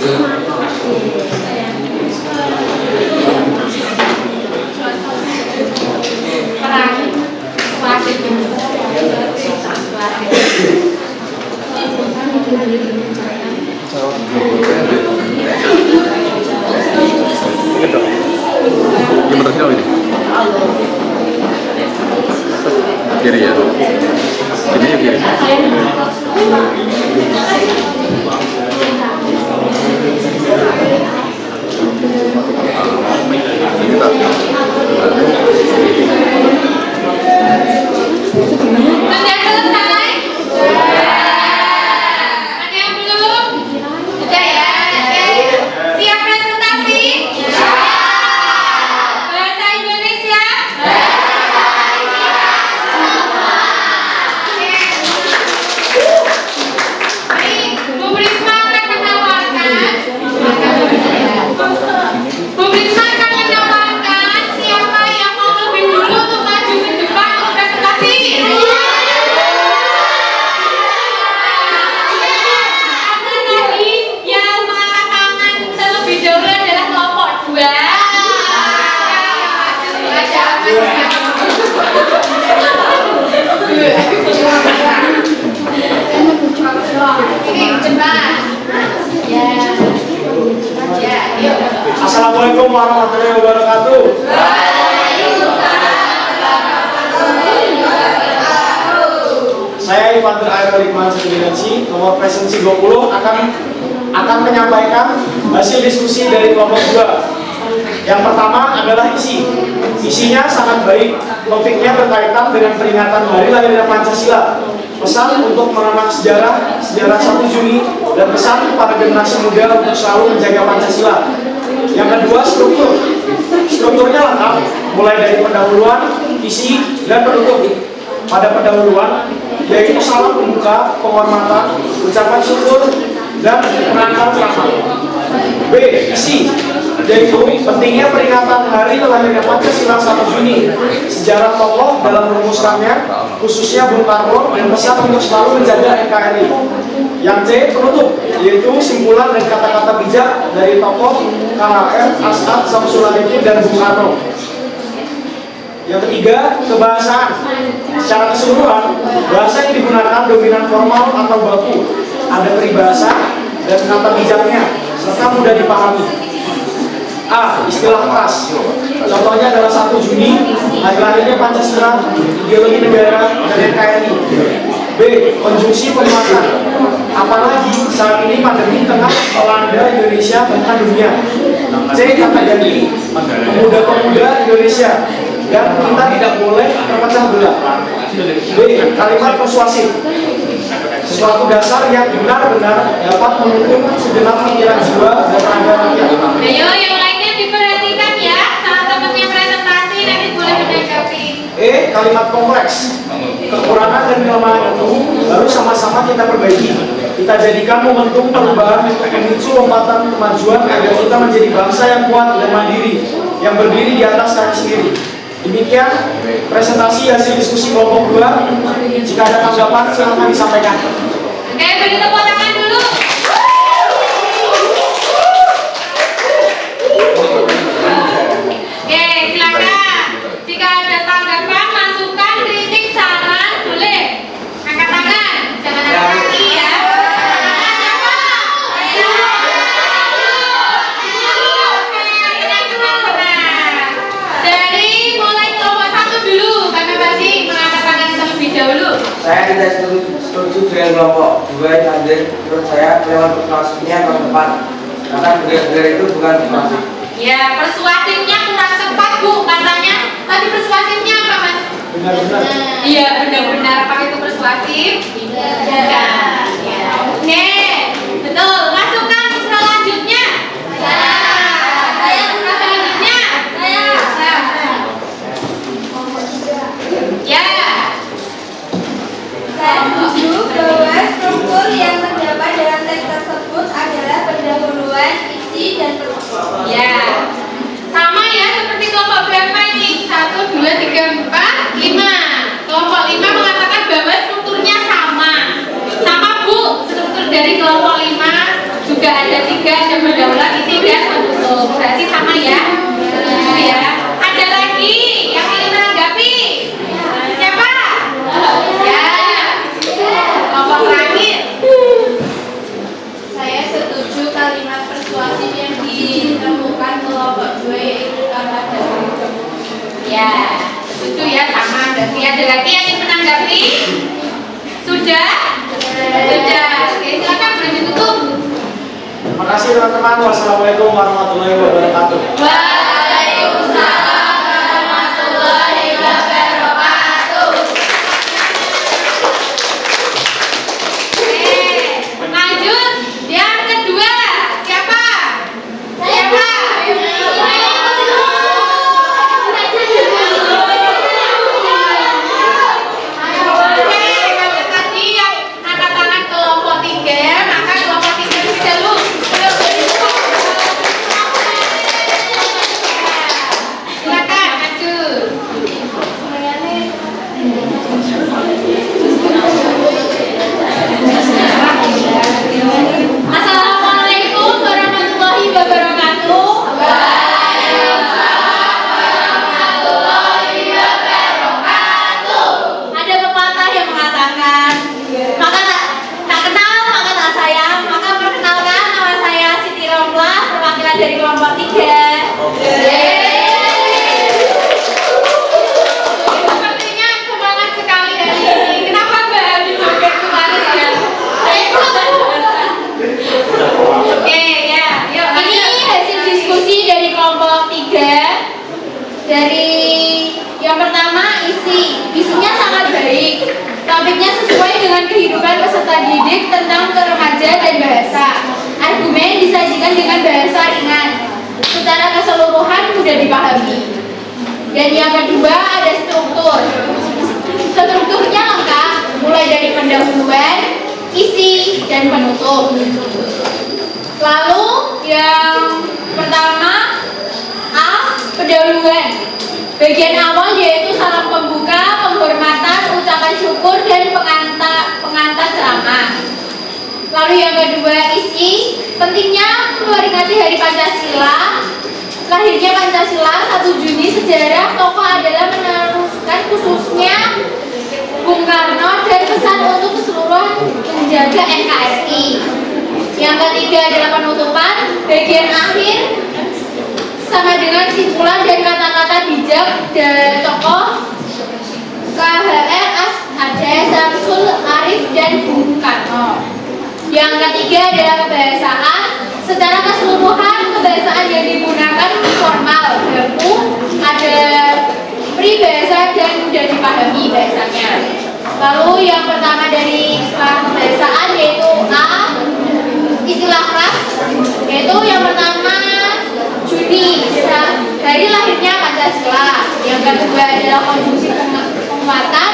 Yang berhasil ini? Kiri ya? Ini ya kiri? Sudah selesai? Ada yang belum? Sudah ya? Siap presentasi? Bahasa Indonesia? Ini Bu Risma akan menawarkan siapa yang mau lebih dulu untuk maju ke depan untuk presentasi. Karena tadi yang mengangkat tangan terlebih dahulu adalah kelompok 2. Ini cepat. Ya, yuk. Assalamualaikum warahmatullahi wabarakatuh. Saya Ivander Aerolikman Sekaliansi, nomor presensi 20 akan menyampaikan hasil diskusi dari kelompok 2. Yang pertama adalah isi. Isinya sangat baik. Topiknya berkaitan dengan peringatan Hari Lahirnya Pancasila. Pesan untuk mengenang sejarah 1 Juni, dan pesan kepada generasi muda untuk selalu menjaga Pancasila. Yang kedua, struktur. Strukturnya lengkap, mulai dari pendahuluan, isi, dan penutup. Pada pendahuluan, yaitu salam pembuka, penghormatan, ucapan syukur, dan penangkal ceramah. B. Isi, yaitu pentingnya peringatan Hari Lahirnya Pancasila 1 Juni, sejarah tokoh dalam merumuskannya, khususnya Bung Karno, dan pesan untuk selalu menjaga NKRI. Yang C. Penutup, yaitu simpulan dan kata-kata bijak dari tokoh KHR, As'ad Samsuladdin, dan Bung Karno. Yang ketiga, kebahasaan. Secara keseluruhan, bahasa yang digunakan dominan formal atau baku, ada peribahasa dan kata bijaknya, serta mudah dipahami. A. Istilah keras. Contohnya adalah 1 Juni, hari lahirnya Pancasila, ideologi negara, dan NKRI. B. Konjungsi penguatan. Apalagi saat ini pandemi tengah melanda Indonesia bahkan dunia. C. Kata ganti. Pemuda-pemuda Indonesia. Dan kita tidak boleh terpecah belah. B. Kalimat persuasif. Suatu dasar yang benar-benar dapat mendukung segenap pikiran jiwa dan raga rakyat. Ayo yang lainnya diperhatikan ya, saat temannya presentasi nanti boleh menanggapi. E. Kalimat kompleks. Kekurangan dan kelemahan itu harus sama-sama kita perbaiki. Kita jadikan momentum perubahan untuk memicu lompatan kemajuan agar kita menjadi bangsa yang kuat dan mandiri, yang berdiri di atas kaki sendiri. Demikian presentasi hasil diskusi kelompok 2. Jika ada tanggapan silakan disampaikan. Oke, beri tepuk tangan dulu. Oke, silakan. Jika ada tanggapan, masukan, kritik, saran, boleh angkat tangan, jangan angkat kaki ya. Dari mulai kelompok 1 dulu, kami masih mengangkat tangan terlebih dahulu. Saya tidak setuju dengan kelompok 2 yang hadir. Menurut saya lewat persuasifnya kurang tepat, karena bendera itu bukan persuasif. Ya, persuasifnya kurang tepat Bu, katanya. Tadi persuasifnya apa Mas? Benar-benar. Iya, benar-benar pakai itu persuasif. Ya. Oke, betul. Masukkan selanjutnya. Selanjutnya. Ya. Saya setuju bahwa struktur yang terdapat dalam teks tersebut adalah pendahuluan, isi, dan penutup. Ya. Sama ya seperti kelompok berapa ini? 1, 2, 3, 4, 5. Kelompok 5 mengatakan bahwa strukturnya sama. Sama Bu, struktur dari kelompok 5 juga ada 3, ada berdaulat, isi dan penutup. Berarti sama ya. Setuju ya. Ada lagi yang ingin menanggapi? Siapa? Ya. Kelompok terakhir. Saya setuju kalimat persuasif yang ditemukan kelompok 2 yaitu kata dari. Ya, setuju ya, sama. Berarti ada lagi yang ingin menanggapi? Sudah? Sudah. Oke, silakan boleh ditutup. Terima kasih teman-teman. Wassalamualaikum warahmatullahi wabarakatuh. Waalaikumsalam warahmatullahi wabarakatuh. Lanjut yang kedua. Siapa? Siapa? Oke, kalau tadi yang angkat tangan kelompok 3, maka kelompok 3 bisa lu. Silakan maju. Assalamualaikum warahmatullahi wabarakatuh. Ada pepatah yang mengatakan, maka tak kenal maka tak sayang. Maka perkenalkan, nama saya Siti Romlah, perwakilan dari kelompok 3. Sepertinya semangat sekali hari ini. Kenapa Mbak Abi joget kemarin ya? Oke ya, yuk. Ini hasil diskusi dari kelompok 3. Dari yang pertama isinya sangat baik. Topiknya sesuai dengan kehidupan peserta didik tentang remaja dan bahasa. Argumen disajikan dengan bahasa ringan. Secara keseluruhan mudah dipahami. Dan yang kedua ada struktur. Strukturnya lengkap, mulai dari pendahuluan, isi, dan penutup. Lalu yang pertama A, pendahuluan. Bagian awal yaitu salam pembuka, penghormatan, ucapan syukur, dan pengantar ceramah. Lalu yang kedua isi, pentingnya memperingati Hari Pancasila. Lahirnya Pancasila 1 Juni, sejarah tokoh adalah meneruskan khususnya Bung Karno dan pesan untuk keseluruhan menjaga NKRI. Yang ketiga adalah penutupan, bagian akhir sama dengan simpulan dan kata-kata bijak dan tokoh KHR Ada Samsul Arif dan Bung Karno. Yang ketiga adalah kebahasaan. Secara keseluruhan kebahasaan yang digunakan formal, baku, ada peribahasa dan mudah dipahami bahasanya. Lalu yang pertama dari istilah kebahasaan yaitu A, istilah khas, yaitu yang pertama Juni, hari lahirnya Pancasila. Yang kedua adalah konjungsi penguatan,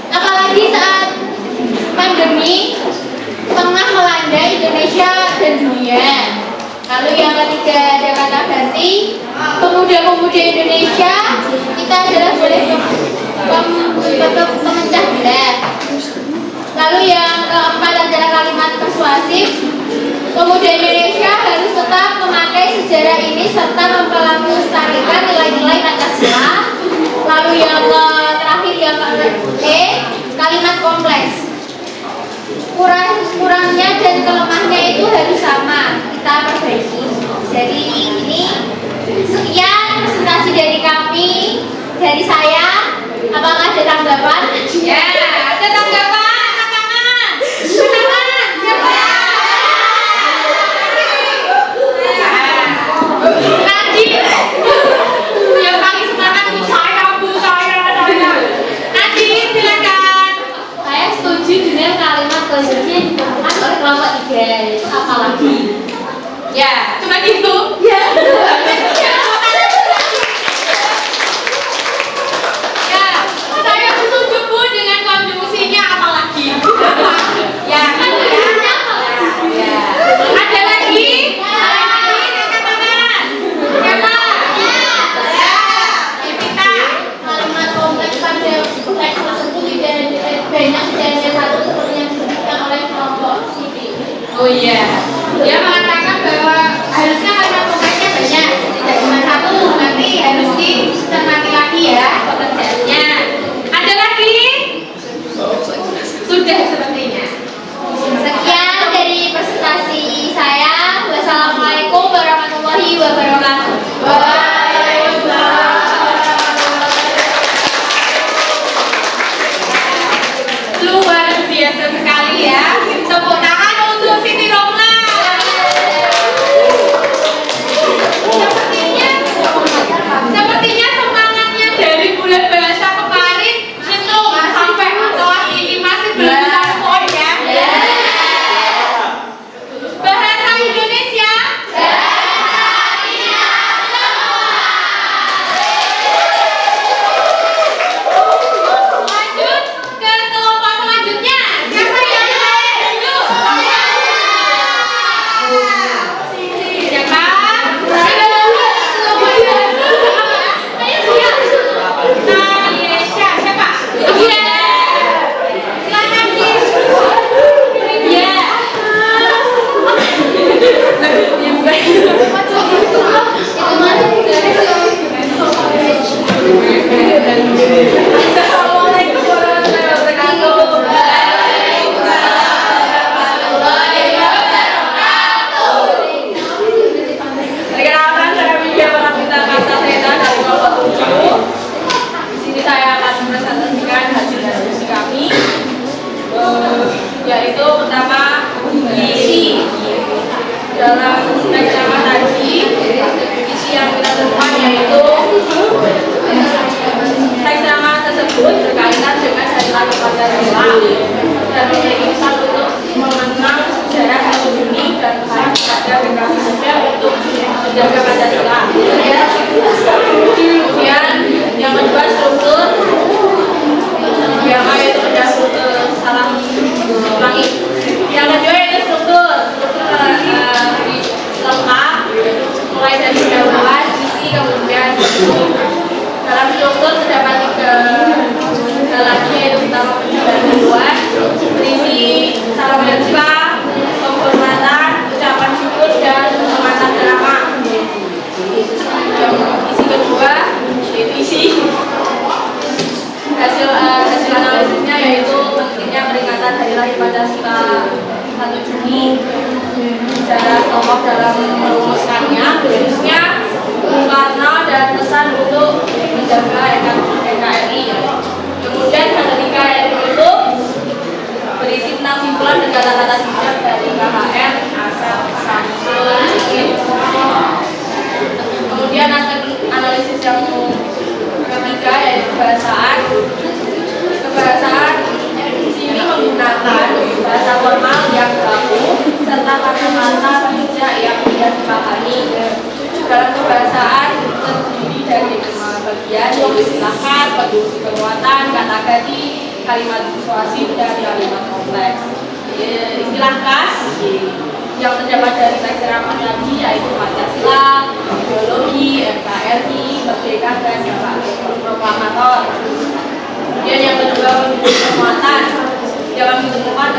apalagi saat pandemi tengah melanda Indonesia dan dunia. Lalu yang ketiga ada kata ganti, pemuda-pemuda Indonesia kita adalah boleh pemecah belah. Lalu yang keempat adalah kalimat persuasif, pemuda Indonesia harus tetap memakai sejarah ini serta melestarikan nilai-nilai Pancasila. Lalu yang terakhir yang E, kalimat kompleks. Kurangnya dan kelemahnya itu harus sama, kita perbaiki. Jadi ini sekian presentasi dari kami, dari saya. Apakah ada tanggapan? Ya, ada tanggapan. Tangan. Siapa? Najib. Yang paling semangat Bu saya. Najib, silakan. Saya setuju dengan kalimat konjungsi yang digunakan oleh kelompok 3. Itu apalagi? Ya, cuma gitu. Ya. Ya, saya setuju Bu dengan konjungsinya apalagi. Ya, kan ya. Ya. Ada lagi? Angkat tangan. Siapa? Ya. Evita. Kalimat kompleks pada teks tersebut tidak banyak sejarahnya satu seperti yang disebutkan oleh kelompok sini. Oh iya. Ya, dalam teks nama tadi, isi yang kita temukan yaitu teks nama tersebut berkaitan dengan hari lahir Pancasila dan memiliki pesan untuk mengenang sejarah 1 Juni dan pesan kepada generasi muda untuk menjaga Pancasila. Kemudian yang kedua struktur, yang yaitu salah ulangi. Yang kedua yaitu struktur lengkap, mulai dari pendahuluan, isi, kemudian dalam struktur terdapat 3 lagi yaitu pertama pendahuluan, berisi salam berjumpa, penghormatan, ucapan syukur dan pengamatan ceramah. Isi kedua yaitu isi hasil analisisnya yaitu pentingnya peringatan hari lahir Pancasila 1 Juni, sejarah tokoh dalam merumuskannya, khususnya Bung Karno dan pesan untuk menjaga NKRI. Kemudian yang ketiga yaitu penutup, berisi tentang simpulan dan kata-kata bijak dari KHR Asep Samsul. Kemudian analisis yang ketiga yaitu kebahasaan sini menggunakan bahasa formal yang baku serta kata-kata bijak yang mudah dipahami. Dalam kebahasaan terdiri dari 5 bagian yaitu silakan, konstruksi penguatan, kata ganti, kalimat persuasif dan kalimat kompleks. Istilah khas yang terdapat dari teks ceramah tadi yaitu Pancasila, ideologi, NKRI, merdeka dan proklamator. Kemudian yang kedua penguatan yang ditemukan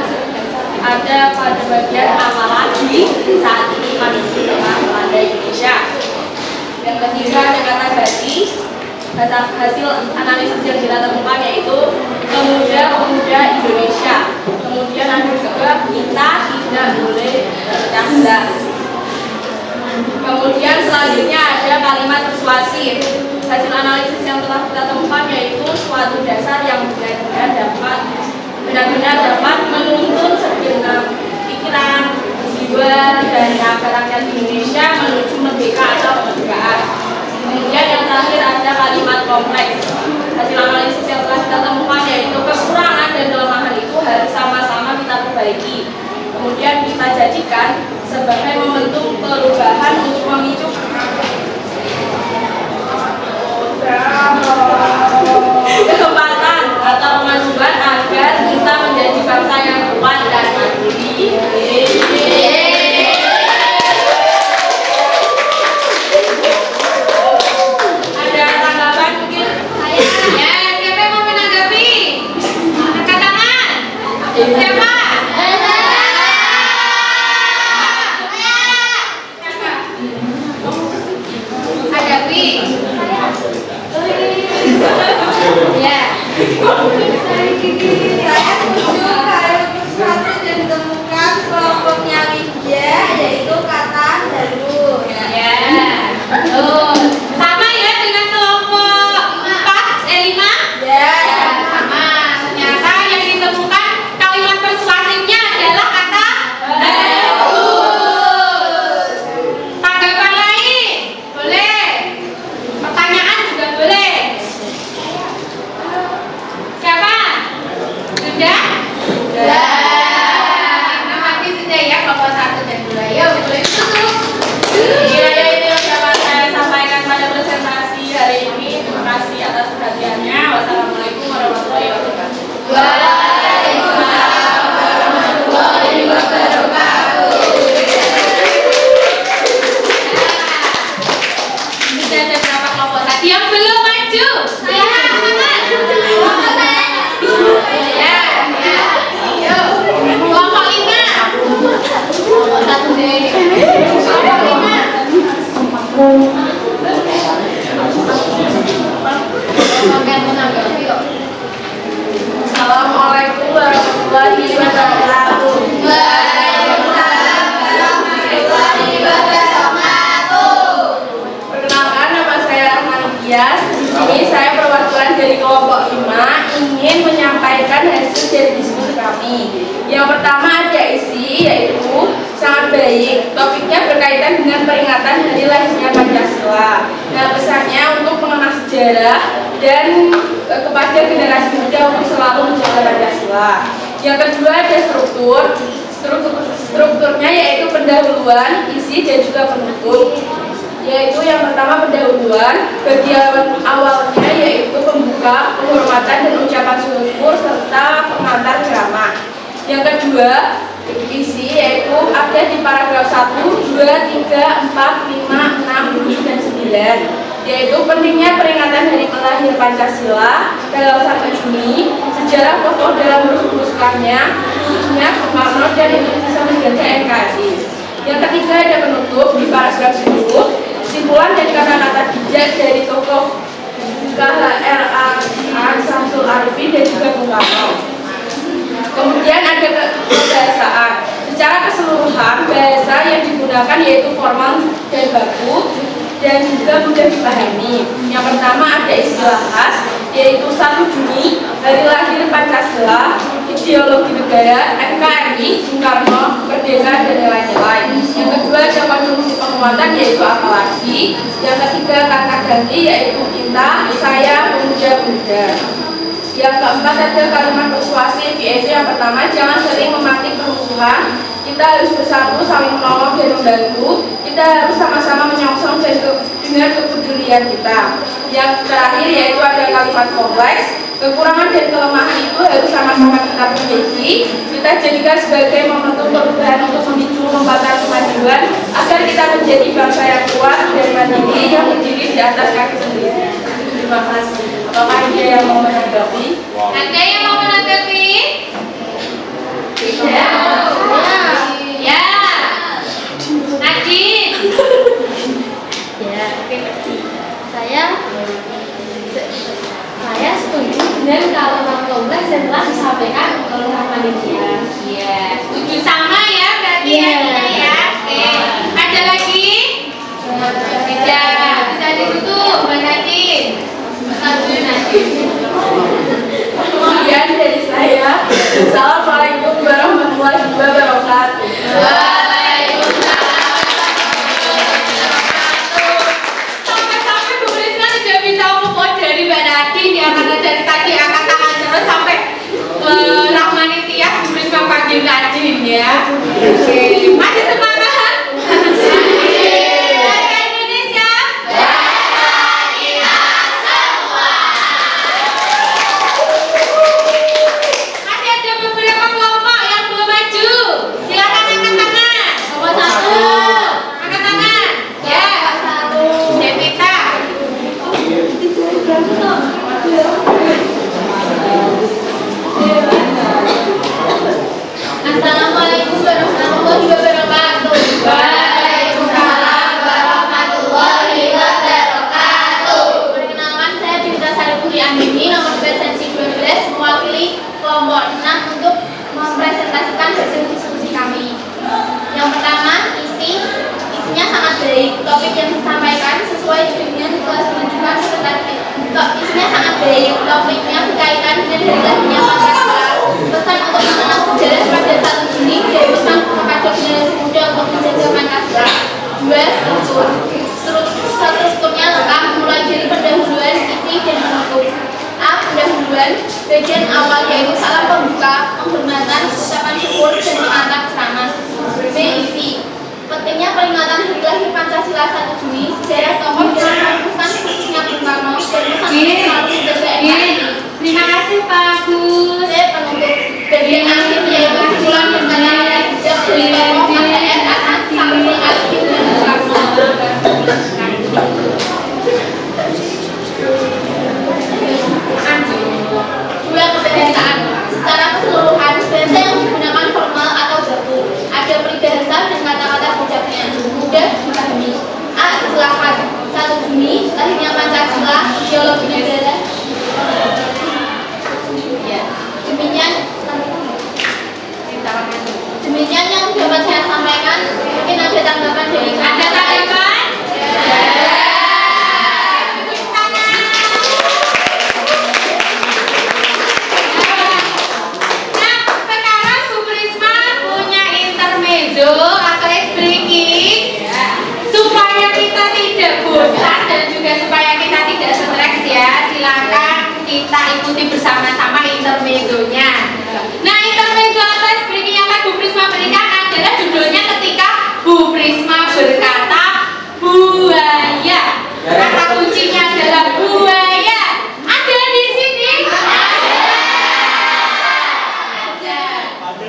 ada pada bagian apalagi saat ini pandemi telah melanda Indonesia. Yang ketiga ada kata ganti. Hasil analisis yang kita temukan yaitu pemuda Indonesia. Kemudian ada juga kita tidak boleh pecah belah. Kemudian selanjutnya ada kalimat persuasif. Hasil analisis yang telah kita temukan yaitu suatu dasar yang benar-benar dapat menuntun segenap pikiran, jiwa dan rakyat Indonesia menuju merdeka atau kemerdekaan. Kemudian yang terakhir ada kalimat kompleks. Hasil analisis yang telah kita temukan yaitu kekurangan dan kelemahan itu harus sama-sama kita perbaiki. Kemudian kita jadikan sebagai momentum perubahan untuk memicu kecepatan atau kemajuan agar kita menjadi bangsa yang kuat dan mandiri. Ada tanggapan mungkin? Ya, siapa yang mau menanggapi? Angkat tangan. Siapa? Hadapi. Ya. Saya setuju kalau sesuatu yang ditemukan kelompoknya Widya yaitu kata dalu. Ya. Sama ya dengan kelompok 5? Ya. Sama. Ternyata yang ditemukan kalimat persuasifnya adalah kata tanggapan lain boleh, pertanyaan juga boleh. Siapa? Sudah? Sudah. Nanti sudah ya kelompok 1 dan 2. Yuk, boleh tutup. Kiranya itu yang dapat saya sampaikan pada presentasi hari ini. Terima kasih atas perhatiannya. Wassalamualaikum warahmatullahi wabarakatuh. Waalaikumsalam warahmatullahi wabarakatuh. Sudah ada berapa kelompok tadi yang belum maju? Saya ya. Yuk, kelompok 5. Kelompok 1 deh. Kelompok 5. Assalamualaikum warahmatullahi wabarakatuh. Waalaikumsalam warahmatullahi wabarakatuh. Perkenalkan, nama saya Rahman Gias. Di sini saya perwakilan dari kelompok 5 ingin menyampaikan hasil dari diskusi kami. Yang pertama ada isi yaitu sangat baik. Topiknya berkaitan dengan peringatan hari lahirnya Pancasila. Nah, pesannya untuk mengenal sejarah dan kepada generasi muda untuk selalu menjaga Pancasila. Yang kedua ada strukturnya yaitu pendahuluan, isi dan juga penutup. Yaitu yang pertama pendahuluan, bagian awalnya yaitu pembuka, penghormatan dan ucapan syukur serta pengantar ceramah. Yang kedua isi yaitu ada di paragraf 1, 2, 3, 4, 5, 6, 7 dan 9, yaitu pentingnya peringatan hari lahir Pancasila tanggal 1 Juni, sejarah tokoh dalam merumuskannya, khususnya Bung Karno dan Indonesia menjaga NKRI. Yang ketiga ada penutup di paragraf 10, kesimpulan dari kata-kata bijak dari tokoh KHRA Samsul Arifin dan juga Bung Karno. Kemudian ada kebahasaan. Secara keseluruhan bahasa yang digunakan yaitu formal dan baku dan juga mudah dipahami. Yang pertama ada istilah khas yaitu 1 Juni, hari lahir Pancasila, ideologi negara, NKRI, Bung Karno, merdeka dan lain-lain. Yang kedua ada konjungsi penguatan yaitu apalagi. Yang ketiga kata ganti yaitu kita, saya, pemuda-pemuda. Yang keempat ada kalimat persuasif yaitu yang pertama jangan sering memantik permusuhan, kita harus bersatu saling menolong dan membantu, kita harus sama-sama menyongsong dengan kepedulian kita. Yang terakhir yaitu ada kalimat kompleks, kekurangan dan kelemahan itu harus sama-sama kita perbaiki, kita jadikan sebagai momentum perubahan untuk memicu lompatan kemajuan agar kita menjadi bangsa yang kuat dan mandiri yang berdiri di atas kaki sendiri. Terima kasih. Apakah ada yang mau menanggapi? Ada yang mau menanggapi? Tidak. Ya. Nadine. Ya, oke. Saya setuju dengan kalimat kompleks dan telah disampaikan oleh panitia. Iya, setuju sama ya berarti ya kita ya. Oke. Ada lagi? Tidak. Bisa ditutup, Mbak Nadine. Kemudian dari saya, Assalamualaikum warahmatullahi wabarakatuh. Sampai-sampai Bu Risma tidak bisa move dari Mbak Nadine ya, karena dari tadi angkat tangan terus sampai Rahmani Tias Bu Risma panggil Nadine ya. Oke, masih semangat. Assalamualaikum warahmatullahi wabarakatuh. Waalaikumsalam warahmatullahi wabarakatuh. Perkenalkan, saya Dinda Saripuri Andini, nomor presensi 12, mewakili kelompok 6 untuk mempresentasikan hasil diskusi kami. Yang pertama, isinya sangat baik. Topik yang disampaikan sesuai dengan kelas penunjukan isinya sangat baik. Topiknya berkaitan dengan hari lahirnya Pancasila. Pesan untuk mengenal sejarah pada 1 Juni dan pesan kepada generasi muda untuk menjaga Pancasila. 2. Strukturnya lengkap mulai dari pendahuluan, isi dan penutup. A. Pendahuluan, bagian awal yaitu salam pembuka, penghormatan, ucapan syukur dan pengantar ceramah. B. Isi. Pentingnya peringatan hari lahir Pancasila 1 Juni, sejarah tokoh yang merumuskan khususnya Bung Karno dan pesan selalu menjaga NKRI. Terima kasih Pak Agus. Penutup bagian akhir yaitu kesimpulan dan kata-kata bijak dari tokoh KHRA Samsul Arifin dan Bung Karno. Dua, kebahasaan. Secara keseluruhan bahasa yang digunakan formal atau baku. Ada peribahasa dan kata-kata bijaknya mudah dipahami. A. Istilah khas 1 Juni, lahirnya Pancasila, ideologi negara. Demikian yang dapat saya sampaikan. Mungkin ada tanggapan dari Ada tanggapan? Nah, sekarang Bu Prisma punya intermezzo atau ikuti bersama-sama intermezzonya. Nah, intermezzo atas berikutnya akan Bu Prisma berikan adalah judulnya ketika Bu Prisma berkata buaya. Kata kuncinya adalah buaya. Ada di sini? Ada.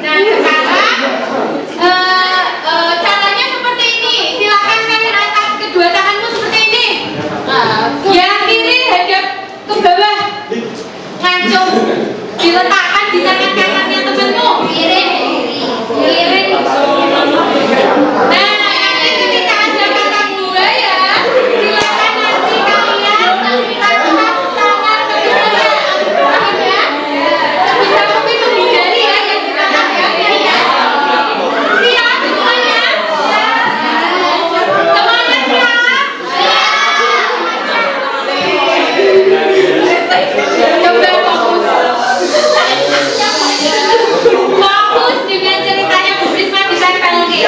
Nah, sekarang caranya seperti ini. Silakan kalian angkat kedua tanganmu seperti ini. Yang kiri hadap ke bawah, ngancung, diletakkan di tangan kanannya temanmu. Miring. Nah, nanti ketika ada kata buaya, silakan nanti kalian angkat tangan ke bawah. Paham ya? Bisa tapi menghindari ya yang ditangkap ya. Siap semuanya? Semuanya siap? Coba fokus dengan ceritanya Bu Prisma ditempelkan.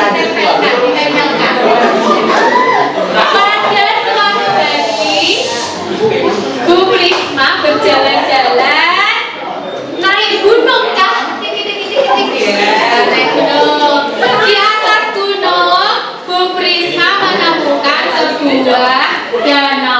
Pada suatu hari Bu Prisma berjalan-jalan naik gunung kah? Naik gunung. Di atas gunung Bu Prisma menemukan sebuah danau